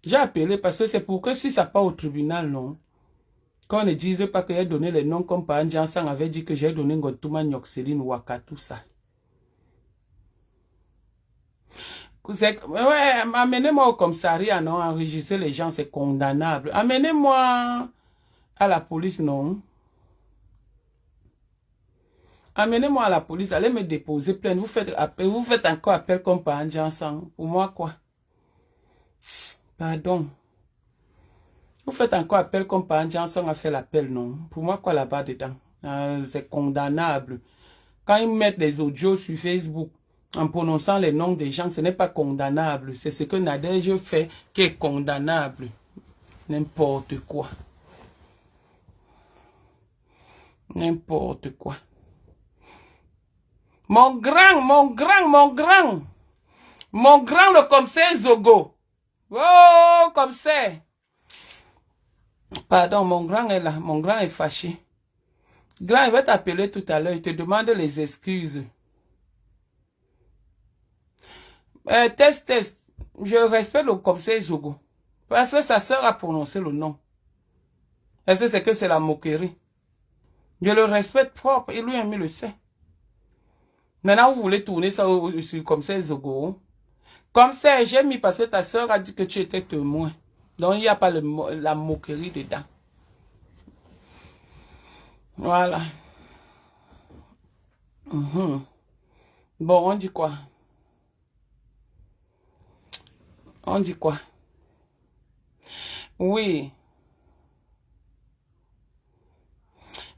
J'ai appelé parce que c'est pour que si ça part au tribunal, non? Qu'on ne dise pas que j'ai donné les noms comme par Jansan avait dit que j'ai donné Ngotouma Nyoxeline Waka, tout ça. Ouais, amenez-moi au commissariat, non? Enregistrer les gens, c'est condamnable. Amenez-moi à la police, non? Amenez-moi à la police, allez me déposer plainte. Vous faites encore appel comme par Jansan. Pour moi, quoi? Pardon. Vous faites encore appel comme par Jansan a fait l'appel, non? Pour moi, quoi là-bas dedans? C'est condamnable. Quand ils mettent des audios sur Facebook en prononçant les noms des gens, ce n'est pas condamnable. C'est ce que Nadège fait qui est condamnable. N'importe quoi. N'importe quoi. Mon grand, le commissaire Zogo. Oh, comme ça. Pardon, mon grand est là. Mon grand est fâché. Grand, il va t'appeler tout à l'heure. Il te demande les excuses. Test. Je respecte le commissaire Zogo. Parce que sa soeur a prononcé le nom. Est-ce que c'est la moquerie? Je le respecte propre. Et lui-même, il le sait. Maintenant, vous voulez tourner ça sur le commissaire Zogo. Comme ça, j'ai mis parce que ta soeur a dit que tu étais témoin. Donc, il n'y a pas la moquerie dedans. Voilà. Bon, on dit quoi? On dit quoi? Oui.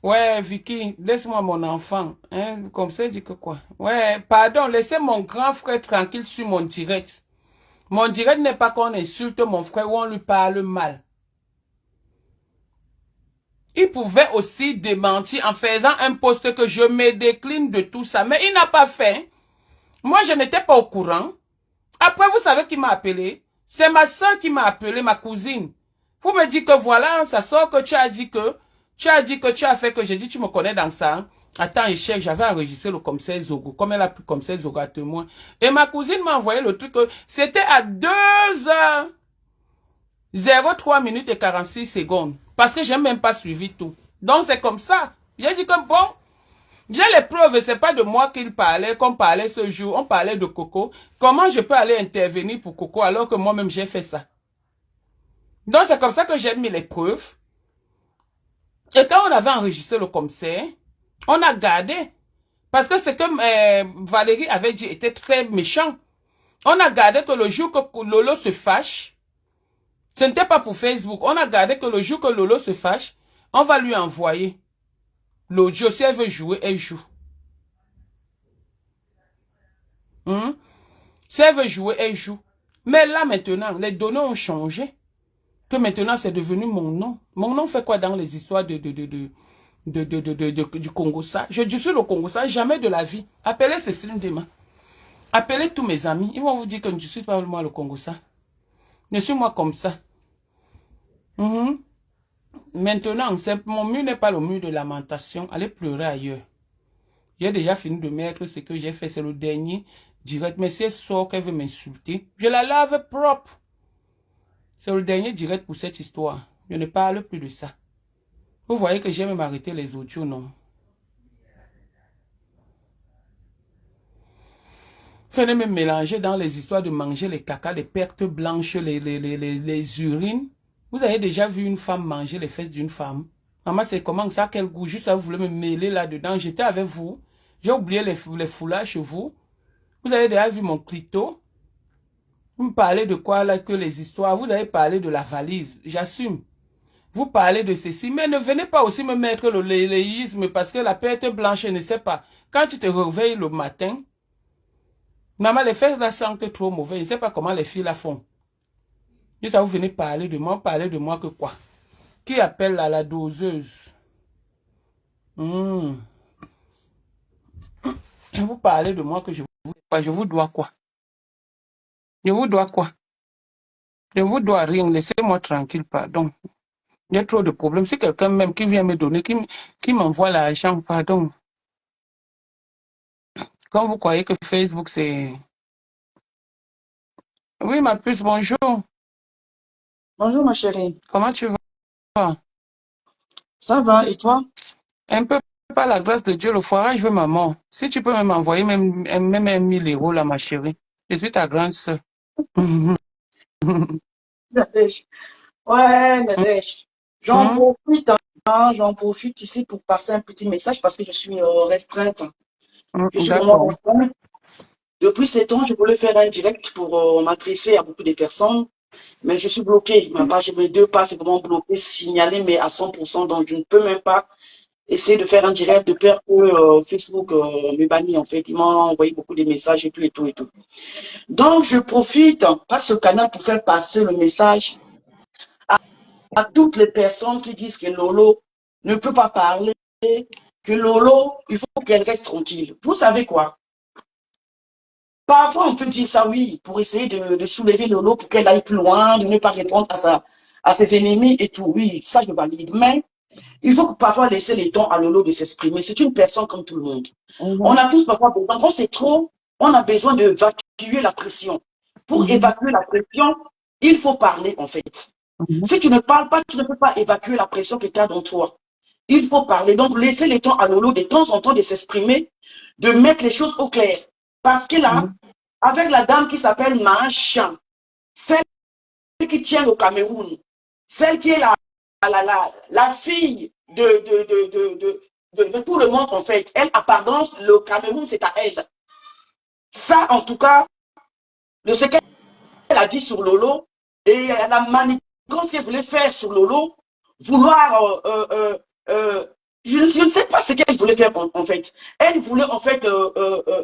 Ouais, Vicky, laisse-moi mon enfant. Hein, comme ça, il dit que quoi? Ouais, pardon, laissez mon grand frère tranquille sur mon direct. Mon direct n'est pas qu'on insulte mon frère ou on lui parle mal. Il pouvait aussi démentir en faisant un post que je me décline de tout ça. Mais il n'a pas fait. Moi, je n'étais pas au courant. Après, vous savez qui m'a appelé? C'est ma soeur qui m'a appelé, ma cousine. Pour me dire que voilà, ça sort que tu as dit que tu as fait que j'ai dit tu me connais dans ça. Attends, échec, j'avais enregistré le commissaire Zogo. Comme elle a pris le commissaire Zogo à témoin. Et ma cousine m'a envoyé le truc. C'était à 2h03 minutes et 46 secondes. Parce que j'ai même pas suivi tout. Donc c'est comme ça. J'ai dit que bon, j'ai les preuves, c'est pas de moi qu'il parlait, qu'on parlait ce jour, on parlait de Coco. Comment je peux aller intervenir pour Coco alors que moi-même j'ai fait ça? Donc c'est comme ça que j'ai mis les preuves. Et quand on avait enregistré le commissaire, on a gardé. Parce que ce que Valérie avait dit était très méchant. On a gardé que le jour que Lolo se fâche, ce n'était pas pour Facebook. On a gardé que le jour que Lolo se fâche, on va lui envoyer l'audio. Si elle veut jouer, elle joue. Si elle veut jouer, elle joue. Mais là, maintenant, les données ont changé. Que maintenant, c'est devenu mon nom. Mon nom fait quoi dans les histoires du Congo-Ça? Je suis le Congo-Ça, jamais de la vie. Appelez Cécile Dema. Appelez tous mes amis. Ils vont vous dire que je ne suis pas moi le Congo-Ça. Je suis moi comme ça. Maintenant, mon mur n'est pas le mur de lamentation. Allez pleurer ailleurs. J'ai déjà fini de mettre ce que j'ai fait. C'est le dernier direct. Mais si elle sort qu'elle veut m'insulter, je la lave propre. C'est le dernier direct pour cette histoire. Je ne parle plus de ça. Vous voyez que j'ai même arrêté les audios, non? Venez me mélanger dans les histoires de manger les caca, les pertes blanches, les urines. Vous avez déjà vu une femme manger les fesses d'une femme? Maman, c'est comment ça, quel goût? Juste ça, vous voulez me mêler là-dedans. J'étais avec vous. J'ai oublié les foulards chez vous. Vous avez déjà vu mon clito? Vous me parlez de quoi là que les histoires? Vous avez parlé de la valise. J'assume. Vous parlez de ceci. Mais ne venez pas aussi me mettre le léléisme parce que la perte blanche, je ne sais pas. Quand tu te réveilles le matin, maman, les fesses là sentent trop mauvais. Je ne sais pas comment les filles la font. Et ça, vous venez parler de moi que quoi? Qui appelle là la doseuse? Vous parlez de moi que je vous dois quoi? Je vous dois quoi? Je vous dois rien. Laissez-moi tranquille, pardon. Il y a trop de problèmes. Si quelqu'un même qui vient me donner, qui m'envoie l'argent, pardon. Quand vous croyez que Facebook, c'est... Oui, ma puce, bonjour. Bonjour ma chérie. Comment tu vas? Ça va et toi? Un peu par la grâce de Dieu, le foirage veut maman. Si tu peux même m'envoyer même 1000 € là, ma chérie. Je suis ta grande soeur. Nadège. Ouais, Nadège. J'en profite ici pour passer un petit message parce que je suis restreinte. Je suis vraiment restreinte. Depuis 7 ans, je voulais faire un direct pour m'adresser à beaucoup de personnes, mais je suis bloquée. Ma page, mes 2 pages, c'est vraiment bloqué, signalé, mais à 100%, donc je ne peux même pas essayer de faire un direct de peur que Facebook me bannit, en fait. Ils m'ont envoyé beaucoup de messages et tout, et tout, et tout. Donc, je profite par ce canal pour faire passer le message à toutes les personnes qui disent que Lolo ne peut pas parler, que Lolo, il faut qu'elle reste tranquille. Vous savez quoi? Parfois, on peut dire ça, oui, pour essayer de soulever Lolo pour qu'elle aille plus loin, de ne pas répondre à ses ennemis et tout. Oui, ça, je valide. Mais il faut parfois laisser le temps à Lolo de s'exprimer. C'est une personne comme tout le monde. On a tous parfois besoin. Quand c'est trop, on a besoin d'évacuer la pression. Pour évacuer la pression, il faut parler, en fait. Si tu ne parles pas, tu ne peux pas évacuer la pression que tu as dans toi. Il faut parler. Donc, laisser le temps à Lolo de temps en temps de s'exprimer, de mettre les choses au clair. Parce que là, avec la dame qui s'appelle Maachan, celle qui tient au Cameroun, celle qui est la fille de tout le monde, en fait. Elle apparence, le Cameroun, c'est à elle. Ça, en tout cas, le secret a dit sur Lolo, et la manigance qu'elle voulait faire sur Lolo, vouloir... je ne sais pas ce qu'elle voulait faire en fait. Elle voulait en fait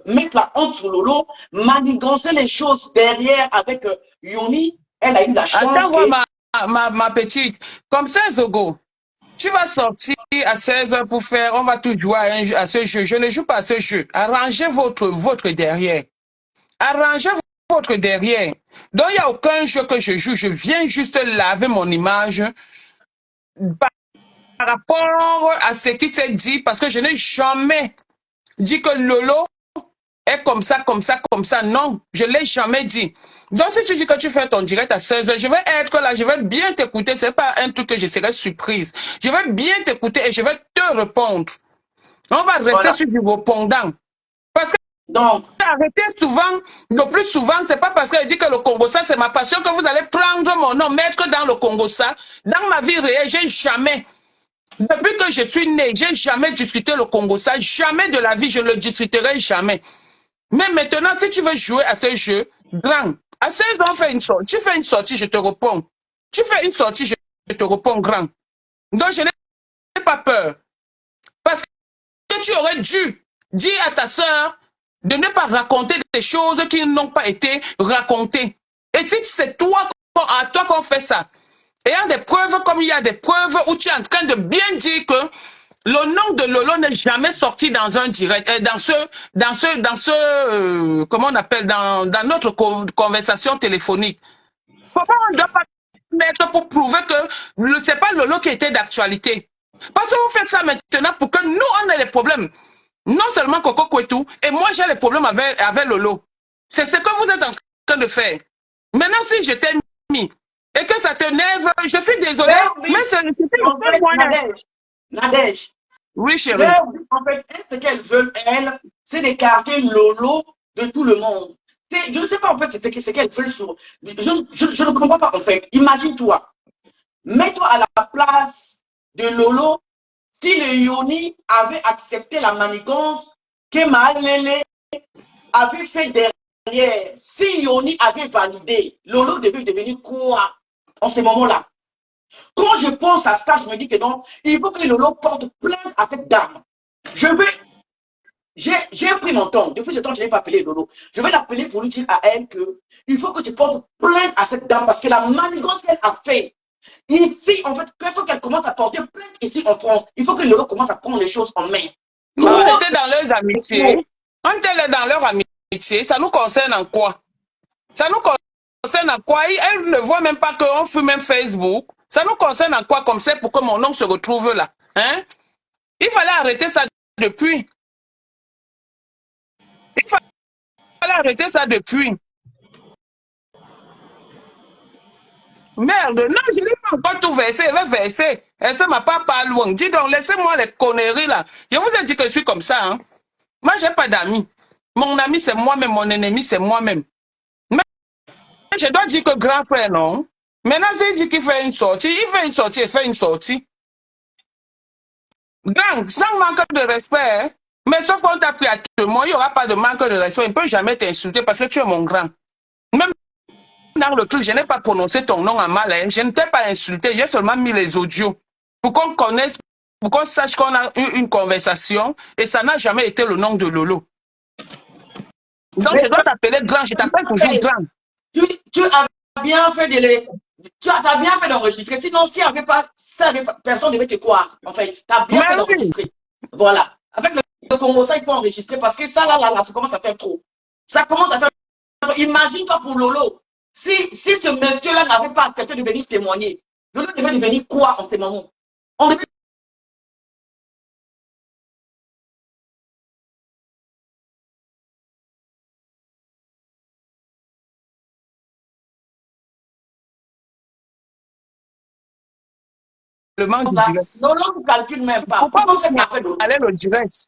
mettre la honte sur Lolo, manigancer les choses derrière avec Yoni. Elle a eu la chance. Attends, ma petite. Comme ça, Zogo, tu vas sortir à 16h pour faire, on va tout jouer à ce jeu. Je ne joue pas à ce jeu. Arrangez votre derrière. Arrangez votre derrière. Donc, il n'y a aucun jeu que je joue. Je viens juste laver mon image par rapport à ce qui s'est dit, parce que je n'ai jamais dit que Lolo est comme ça, comme ça, comme ça. Non, je ne l'ai jamais dit. Donc, si tu dis que tu fais ton direct à 16h, je vais être là, je vais bien t'écouter. Ce n'est pas un truc que je serai surprise. Je vais bien t'écouter et je vais te répondre. On va rester sur du répondant. Parce que donc, arrêtez souvent, le plus souvent, c'est pas parce qu'elle dit que le Congo, ça, c'est ma passion, que vous allez prendre mon nom, mettre dans le Congo, ça. Dans ma vie réelle, j'ai jamais, depuis que je suis né, j'ai jamais discuté le Congo, ça. Jamais de la vie, je ne le discuterai jamais. Mais maintenant, si tu veux jouer à ce jeu, grand, à 16 ans, fais une sortie. Tu fais une sortie, je te réponds. Tu fais une sortie, je te réponds, grand. Donc, je n'ai pas peur. Parce que tu aurais dû dire à ta sœur de ne pas raconter des choses qui n'ont pas été racontées. Et si c'est toi, à toi qu'on fait ça, ayant des preuves comme il y a des preuves où tu es en train de bien dire que le nom de Lolo n'est jamais sorti dans un direct, comment on appelle, dans notre conversation téléphonique. Pourquoi on ne doit pas mettre pour prouver que c'est pas Lolo qui était d'actualité? Parce que vous faites ça maintenant pour que nous, on ait des problèmes. Non seulement Coco Kwetu, et moi j'ai les problèmes avec Lolo. C'est ce que vous êtes en train de faire. Maintenant, si je t'ai mis et que ça t'énerve, je suis désolée, mais c'est le moyen. Nadège. Oui, chérie. En fait, ce qu'elles veulent, elles, c'est d'écarter Lolo de tout le monde. Je ne sais pas en fait ce qu'elles veulent sur. Je ne comprends pas en fait. Imagine-toi. Mets-toi à la place de Lolo. Si le Yoni avait accepté la manigance que Mahalele avait fait derrière, si Yoni avait validé, Lolo devait devenir quoi en ce moment-là? Quand je pense à ça, je me dis que non, il faut que Lolo porte plainte à cette dame. J'ai pris mon temps. Depuis ce temps, je n'ai pas appelé Lolo. Je vais l'appeler pour lui dire à elle que il faut que tu portes plainte à cette dame parce que la manigance qu'elle a fait, ici, en fait, il faut qu'elle commence à porter plainte ici en France. Il faut que Lolo commence à prendre les choses en main. On était dans leurs amitiés. On était dans leur amitié. Ça nous concerne en quoi? Ça nous concerne en quoi? Elle ne voit même pas qu'on fume même Facebook. Ça nous concerne en quoi comme ça pour que mon nom se retrouve là? Hein? Il fallait arrêter ça depuis. Il fallait arrêter ça depuis. Merde, non, je n'ai pas encore tout versé. Elle va verser. Elle ne m'a pas loin. Dis donc, laissez-moi les conneries là. Je vous ai dit que je suis comme ça. Hein? Moi, je n'ai pas d'amis. Mon ami, c'est moi-même. Mon ennemi, c'est moi-même. Mais je dois dire que grand frère, non. Maintenant, s'il dit qu'il fait une sortie, il fait une sortie, il fait une sortie. Grand, sans manque de respect. Hein? Mais sauf qu'on t'a pris à tout, moi, il n'y aura pas de manque de respect. Il ne peut jamais t'insulter parce que tu es mon grand. Même dans le truc, je n'ai pas prononcé ton nom en mal. Hein. Je ne t'ai pas insulté. J'ai seulement mis les audios pour qu'on connaisse, pour qu'on sache qu'on a eu une conversation et ça n'a jamais été le nom de Lolo. Donc, je dois t'appeler grand. Je t'appelle toujours grand. Tu as bien fait de les. Tu as bien fait d'enregistrer. Sinon, s'il n'y avait pas ça, personne ne devait te croire. En fait, tu as bien fait d'enregistrer. Voilà. Avec le Congo, ça, il faut enregistrer parce que ça, là, ça commence à faire trop. Ça commence à faire trop. Imagine-toi pour Lolo. Si ce monsieur-là n'avait pas accepté de venir témoigner, Lolo devait devenir quoi en ce moment? On devait Le manque du direct. Lolo ne calcule même pas. Pourquoi vous signalez le direct?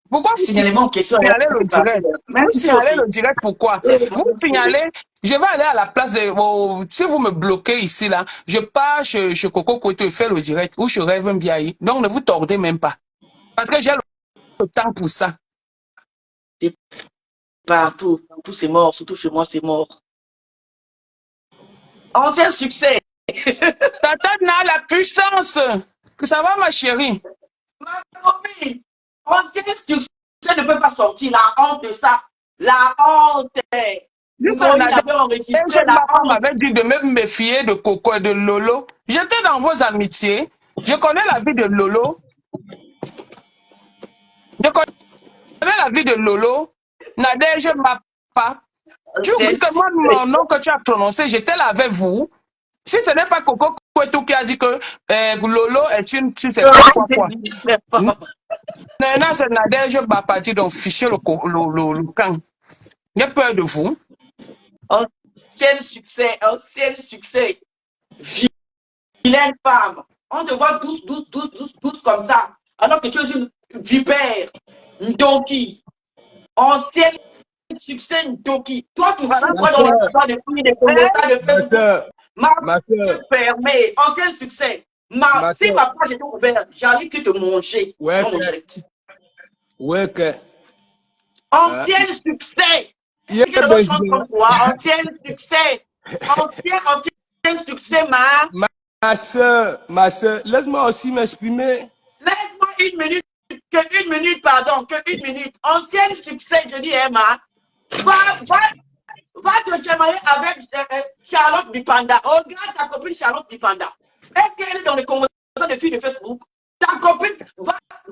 Pourquoi vous signalez le direct? Vous signalez le direct, pourquoi? Vous signalez, je vais aller à la place de... si vous me bloquez ici, là, je pars chez Coco Kwetu et fais le direct, ou chez Rêve Mbiaye. Donc, ne vous tordez même pas. Parce que j'ai le temps pour ça. partout. Tout c'est mort, surtout chez moi, c'est mort. Ancien succès. Tata n'a la puissance. Que ça va, ma chérie? Ma copine, ancien succès ne peut pas sortir. La honte de ça. La honte. Moïse avait enregistré la Maman honte. m'avait dit de me méfier de Coco et de Lolo. J'étais dans vos amitiés. Je connais la vie de Lolo. Je connais la vie de Lolo. Nadège Mapa. Tu oublies que moi, mon nom que tu as prononcé, j'étais là avec vous. Si ce n'est pas Coco Kouetou qui a dit que Lolo est une... Si c'est quoi. Maintenant, c'est Nadège Bapati, donc fichez le camp. J'ai peur de vous. Ancien succès. Vilaine femme. On te voit douce comme ça. Alors que tu es une vipère. Ndoki. Ancien succès Ndoki. Toi, tu vas quoi dans l'histoire de filles, des commentaires de Facebook. Ma soeur. Fermée. Ancien succès. Si ma page était ouverte, j'allais que te manger. Ouais, Non, mon direct. Ouais, que. Ancien succès. Ancien succès. Ancien succès, ma soeur, laisse-moi aussi m'exprimer. Laisse-moi une minute, que une minute. Ancien succès, je dis, Emma, va te chamailler avec Charlotte Bipanda. Regarde ta copine Charlotte Bipanda. Est-ce qu'elle est dans les conversations de filles de Facebook? Ta copine,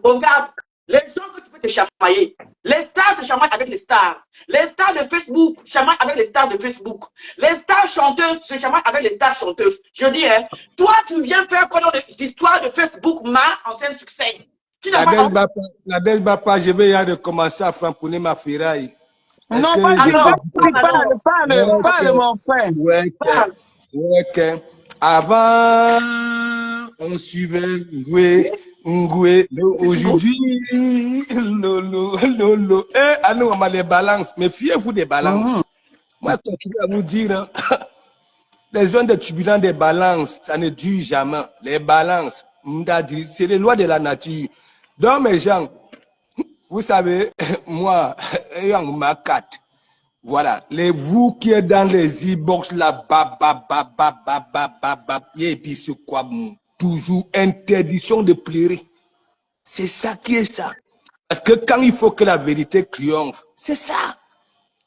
regarde. Les gens que tu peux te chamailler. Les stars se chamaillent avec les stars. Les stars de Facebook chamaillent avec les stars de Facebook. Les stars chanteuses se chamaillent avec les stars chanteuses. Je dis, hein, toi, tu viens faire quoi dans les histoires de Facebook, ancien succès? La Del Bapa, je vais y aller commencer à framponner ma ferraille. Non, parle, mon frère. Ouais, avant, on suivait Ngwe, mais aujourd'hui, Lolo. Ah non, on a les balances. Méfiez-vous des balances. Moi, je continue à vous dire, hein, les zones de turbulence des balances, ça ne dure jamais. Les balances, c'est les lois de la nature. Donc, mes gens, vous savez, moi, ma 4. Voilà, vous qui êtes dans les e-box là, et puis c'est quoi, toujours interdiction de pleurer. C'est ça qui est ça. Parce que quand il faut que la vérité triomphe, c'est ça.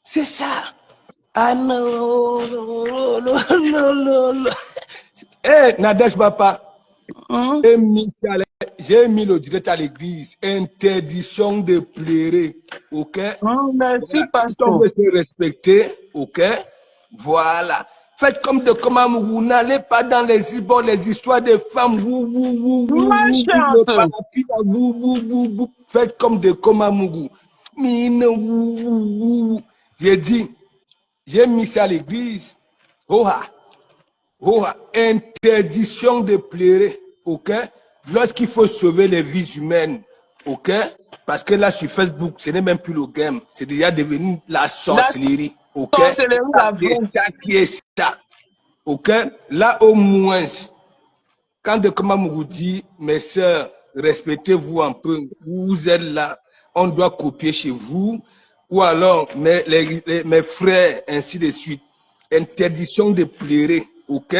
C'est ça. Ah non, non. Nadège Papa, j'ai mis le direct à l'église. Interdiction de pleurer. Ok? Merci, voilà. pasteur. On veut se respecter. Ok? Voilà. Faites comme de Komamougou. N'allez pas dans les histoires des femmes. Faites comme de Komamougou. J'ai dit, j'ai mis ça à l'église. Interdiction de pleurer. Ok? Lorsqu'il faut sauver les vies humaines, ok? Parce que là, sur Facebook, ce n'est même plus le game. C'est déjà devenu la sorcellerie, ok? Qui est ça, ok? Là, au moins, quand de Komamougou dit, mes sœurs, respectez-vous un peu, vous êtes là, on doit copier chez vous, ou alors, mes frères, ainsi de suite. Interdiction de pleurer, ok?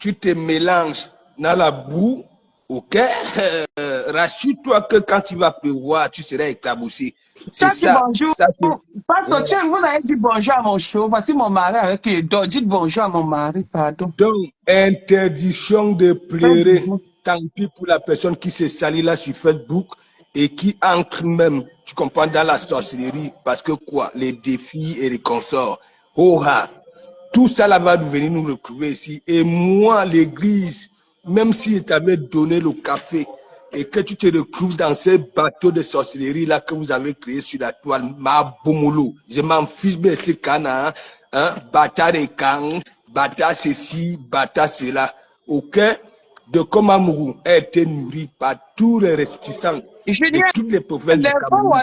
Tu te mélanges dans la boue, ok? Rassure-toi que quand tu vas pleuvoir, tu seras éclaboussé. C'est ça. Bonjour. Pasteur, vous avez dit bonjour à mon show. Voici mon mari avec qui il dort. Dites bonjour à mon mari, pardon. Donc, interdiction de pleurer. Tant pis pour la personne qui se salit là sur Facebook et qui entre même, tu comprends, dans la sorcellerie. Parce que quoi? Les défis et les consorts. Tout ça là va venir nous retrouver ici. Et moi, l'église, même si je t'avais donné le café et que tu te retrouves dans ces bateaux de sorcellerie là que vous avez créé sur la toile, ma bomolo, je m'en fiche de ce canard, hein, bâtard et can, bâtard ceci, bâtard cela. Ok? De Komamougou a été nourri par tous les ressuscitants de toutes les prophètes du Cameroun.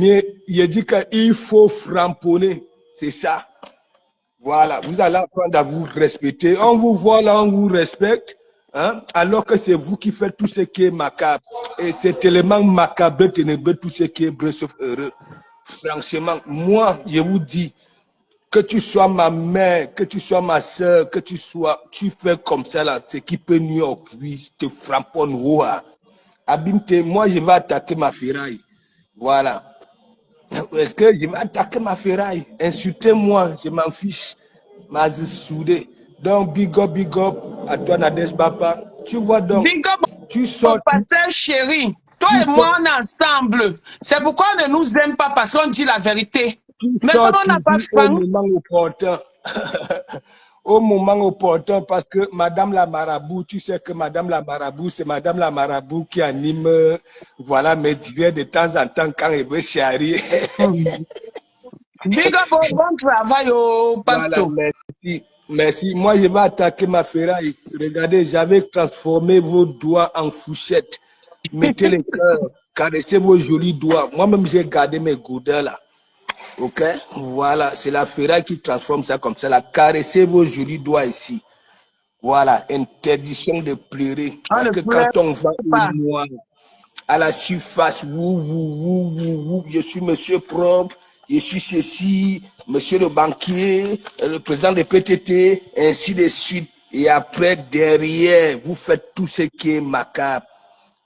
Mais il dit qu'il faut framponner, c'est ça. Voilà, vous allez apprendre à vous respecter. On vous voit là, on vous respecte. Hein? Alors que c'est vous qui faites tout ce qui est macabre. Et c'est tellement macabre, ténébreux, tout ce qui est heureux sauf heureux. Franchement, moi, je vous dis, que tu sois ma mère, que tu sois ma soeur, que tu fais comme ça là, c'est qui peut New York, oui, te frapponne, ouah. Abimte, moi je vais attaquer ma ferraille. Voilà. Est-ce que je vais attaquer ma ferraille? Insultez-moi, je m'en fiche. Mais je soudé. Donc, big up à toi, Nadège Papa. Tu vois donc, Big up tu au sors. pasteur chéri. Toi et moi, on est ensemble. C'est pourquoi on ne nous aime pas parce qu'on dit la vérité. Mais comme on n'a pas Toujours au faim, moment opportun. Au moment opportun, parce que Madame la Marabout, tu sais que Madame la Marabout, c'est Madame la Marabout qui anime, voilà, mes divers de temps en temps quand elle veut charrier. big up au bon travail au Voilà, pasteur. merci. Merci. Moi, je vais attaquer ma ferraille. Regardez, j'avais transformé vos doigts en fourchettes. Mettez les cœurs, caressez vos jolis doigts. Moi-même, j'ai gardé mes goudins là. Ok, voilà, c'est la ferraille qui transforme ça comme ça. Là. Caressez vos jolis doigts ici. Voilà, interdiction de pleurer. On Parce ne que pleure quand on va au pas. noir, à la surface, je suis monsieur propre, je suis ceci, monsieur le banquier, le président de PTT, ainsi de suite. Et après, derrière, vous faites tout ce qui est macabre.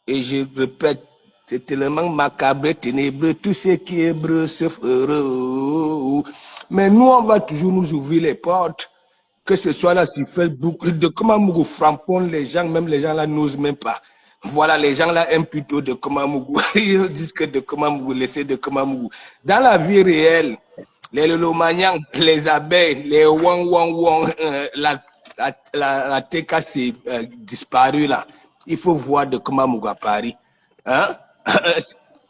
Et je répète, c'est tellement macabre, ténébreux, tout ce qui est breu, sauf heureux. Mais nous, on va toujours nous ouvrir les portes, que ce soit là sur Facebook, de comment nous frappons les gens, même les gens là n'osent même pas. Voilà, les gens là aiment plutôt de Komamougou. Ils disent que de Komamougou, laissez de Komamougou. Dans la vie réelle, les lolomanians, les abeilles, les wang, la TK s'est disparu là. Il faut voir de Komamougou à Paris. Hein?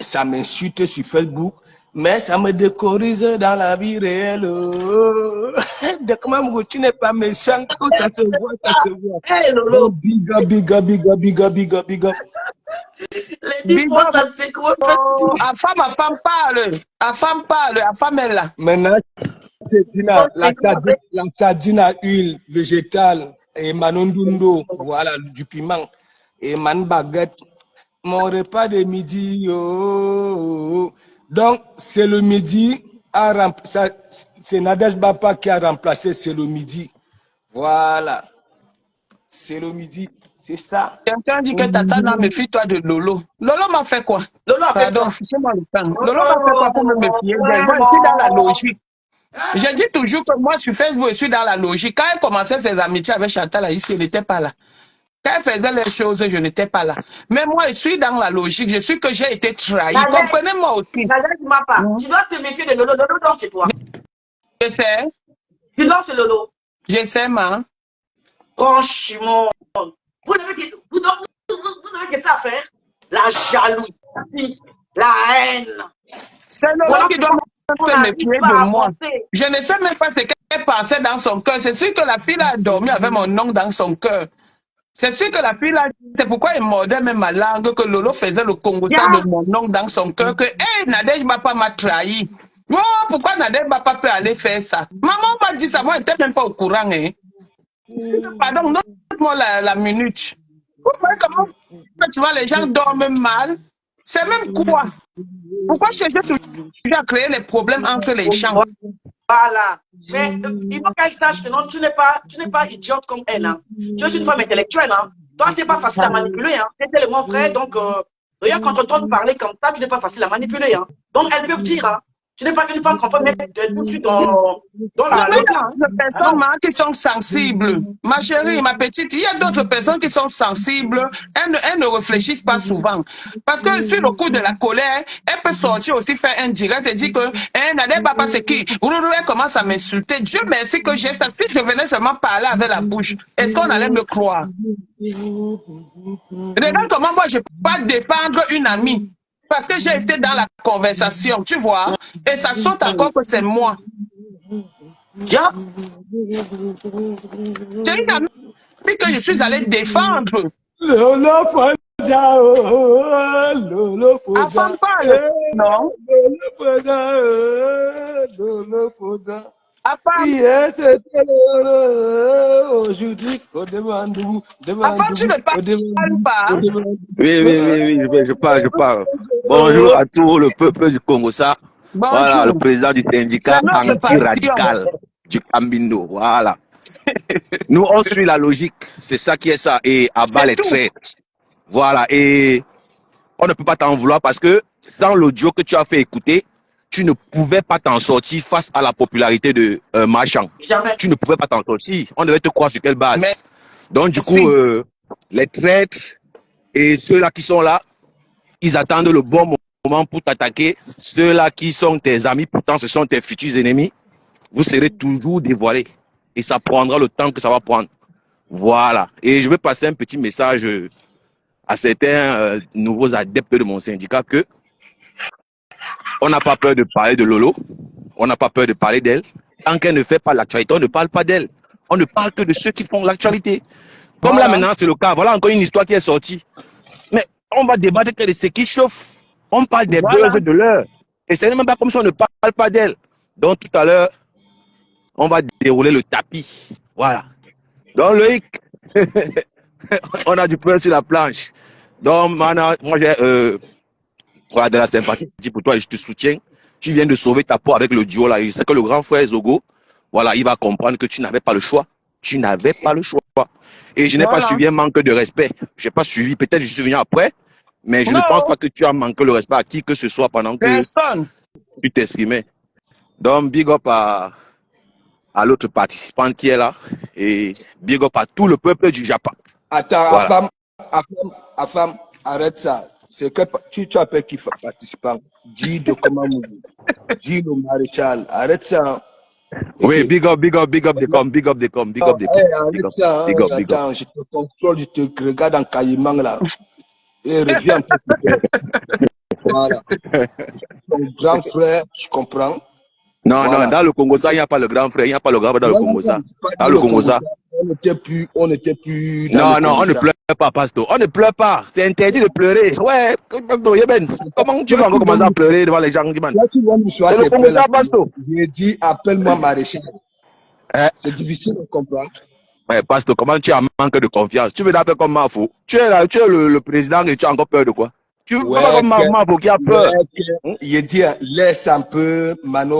Ça m'insulte sur Facebook, mais ça me décorise dans la vie réelle. De Komamougou, tu n'es pas méchant, tout ça se voit, ça se voit. Hey, Oh, Lolo, big up. les 10 Big fois, up ça c'est quoi? à femme parle. À femme est là. Maintenant, Oh, la c'est quoi, avec? sardine à huile végétale et manondundo, voilà, du piment et man baguette. Mon repas de midi, donc c'est le midi, c'est Nadège Bapa qui a remplacé c'est le midi. Voilà, c'est le midi, c'est ça. Quelqu'un dit que Tata, non, méfie-toi de Lolo. Lolo m'a fait quoi? Lolo a fait Pardon, quoi? fichez-moi le temps. Lolo m'a fait quoi pour me Oh, méfier d'elle? Moi, je suis dans la vraiment. logique. Je dis toujours que moi, sur Facebook, je suis dans la logique. Quand elle commençait ses amitiés avec Chantal Aïs, je n'étais pas là. Quand elle faisait les choses, je n'étais pas là. Mais moi, je suis dans la logique. Je suis que j'ai été trahi. Comprenez-moi aussi. Nadège, tu m'as pas. Tu dois te méfier de Lolo. Lolo dort chez toi. Je sais. Tu dors chez Lolo. Je sais, ma. Franchement, vous n'avez que ça à faire. La jalousie, la haine. C'est Lolo Voilà qui doit pourquoi se on méfier n'arrive pas de à moi. avancer. Je ne sais même pas ce qu'elle pensait dans son cœur. C'est sûr que la fille a dormi avec mon nom dans son cœur. C'est sûr que la fille là, c'est pourquoi elle mordait même ma langue, que Lolo faisait le Congossa de mon nom dans son cœur, que hey, Nadège Bapa m'a trahi. Oh, pourquoi Nadège Bapa peut aller faire ça? Maman m'a dit ça, moi, je n'étais même pas au courant. Hein. Pardon, donne-moi la minute. Vous voyez comment tu vois, les gens dorment mal? C'est même quoi? Pourquoi chercher toujours à créer les problèmes entre les gens? Voilà. Mais il faut qu'elle sache que non, tu n'es pas idiote comme elle. Hein. Tu es une femme intellectuelle. Hein. Toi, tu n'es pas facile à manipuler. Hein. Tu es mon frère, donc regarde, quand on t'entend parler comme ça, tu n'es pas facile à manipuler. Hein. Donc, elles peuvent dire, hein, tu n'es pas une femme qu'on peut mettre tout de suite dans Non, mais il y l'autre. a d'autres personnes qui sont sensibles. Ma chérie, ma petite, il y a d'autres personnes qui sont sensibles. Elles ne réfléchissent pas souvent. Parce que sur le coup de la colère, elle peut sortir aussi faire un direct et dire que Nadège Bapa c'est qui? Elle commence à m'insulter. Dieu merci que j'ai ça. Si je venais seulement parler avec la bouche, est-ce qu'on allait me croire? Regarde comment moi je ne peux pas défendre une amie. Parce que j'ai été dans la conversation, tu vois, et ça saute encore que c'est moi. Diable. C'est une amie que je suis allée défendre. Lolo Foja, Lolo Foja. Enfant parle, non? Lolo Foja. Afam, Aujourd'hui, on demande vous, Afam, tu ne parles pas. Oui, je parle. Bonjour à tout le peuple du Congo, ça. Voilà, le Bonjour. président du syndicat C'est notre passion. anti-radical du Cambindo. Voilà. Nous, on suit la logique. C'est ça qui est ça. Et abat C'est les tout. traits. Voilà. Et on ne peut pas t'en vouloir parce que sans l'audio que tu as fait écouter, tu ne pouvais pas t'en sortir face à la popularité de Marchand. Jamais. Tu ne pouvais pas t'en sortir. On devait te croire sur quelle base. Mais Donc, du si. coup, les traîtres et ceux-là qui sont là, ils attendent le bon moment pour t'attaquer. Ceux-là qui sont tes amis, pourtant ce sont tes futurs ennemis, vous serez toujours dévoilés. Et ça prendra le temps que ça va prendre. Voilà. Et je vais passer un petit message à certains nouveaux adeptes de mon syndicat que on n'a pas peur de parler de Lolo. On n'a pas peur de parler d'elle. Tant qu'elle ne fait pas l'actualité, on ne parle pas d'elle. On ne parle que de ceux qui font l'actualité. Comme Voilà. là maintenant, c'est le cas. Voilà encore une histoire qui est sortie. Mais on va débattre que de ce qui chauffe. On parle des Voilà. buzz de l'heure. Et c'est même pas comme si on ne parle pas d'elle. Donc tout à l'heure, on va dérouler le tapis. Voilà. Donc Loïc, on a du pain sur la planche. Donc moi j'ai voilà, de la sympathie pour toi et je te soutiens. Tu viens de sauver ta peau avec le duo là. Je sais que le grand frère Zogo, voilà, il va comprendre que tu n'avais pas le choix. Tu n'avais pas le choix. Et je n'ai pas suivi un manque de respect. Je n'ai pas suivi, peut-être je suis venu après, mais je ne pense pas que tu as manqué le respect à qui que ce soit pendant que Personne. tu t'exprimais. Donc, big up à l'autre participante qui est là et big up à tout le peuple du Japon. Attends, Voilà. Afam, arrête ça. C'est que tu appelles qui participant. Dis de comment nous. Dis le maréchal. Arrête ça. Oui, big up des com. Arrête ça. Attends, je te contrôle, je te regarde en caïman là. Et reviens un peu plus près. Voilà. Ton grand frère, tu comprends? Non, Voilà. non, dans le Congo, ça, il n'y a pas le grand frère, il n'y a pas le grand frère dans le Congo, ça. Dans le Congo, ça. On n'était plus dans Non, le non, Congo, on ne pleure pas, Pasto. On ne pleure pas. C'est interdit de pleurer. Ouais, Pasto, Yeben, comment tu vas encore commencer à pleurer devant les gens, Diman? C'est le Congo, ça, Pasto. J'ai dit, appelle-moi maréchal. C'est difficile de comprendre. Ouais, Pasto, comment tu as manque de confiance? Tu veux faire comme Mafou? Tu es là, tu es le président et tu as encore peur de quoi? Tu veux pas comme Mafou qui a peur? Il dit, laisse un peu Mano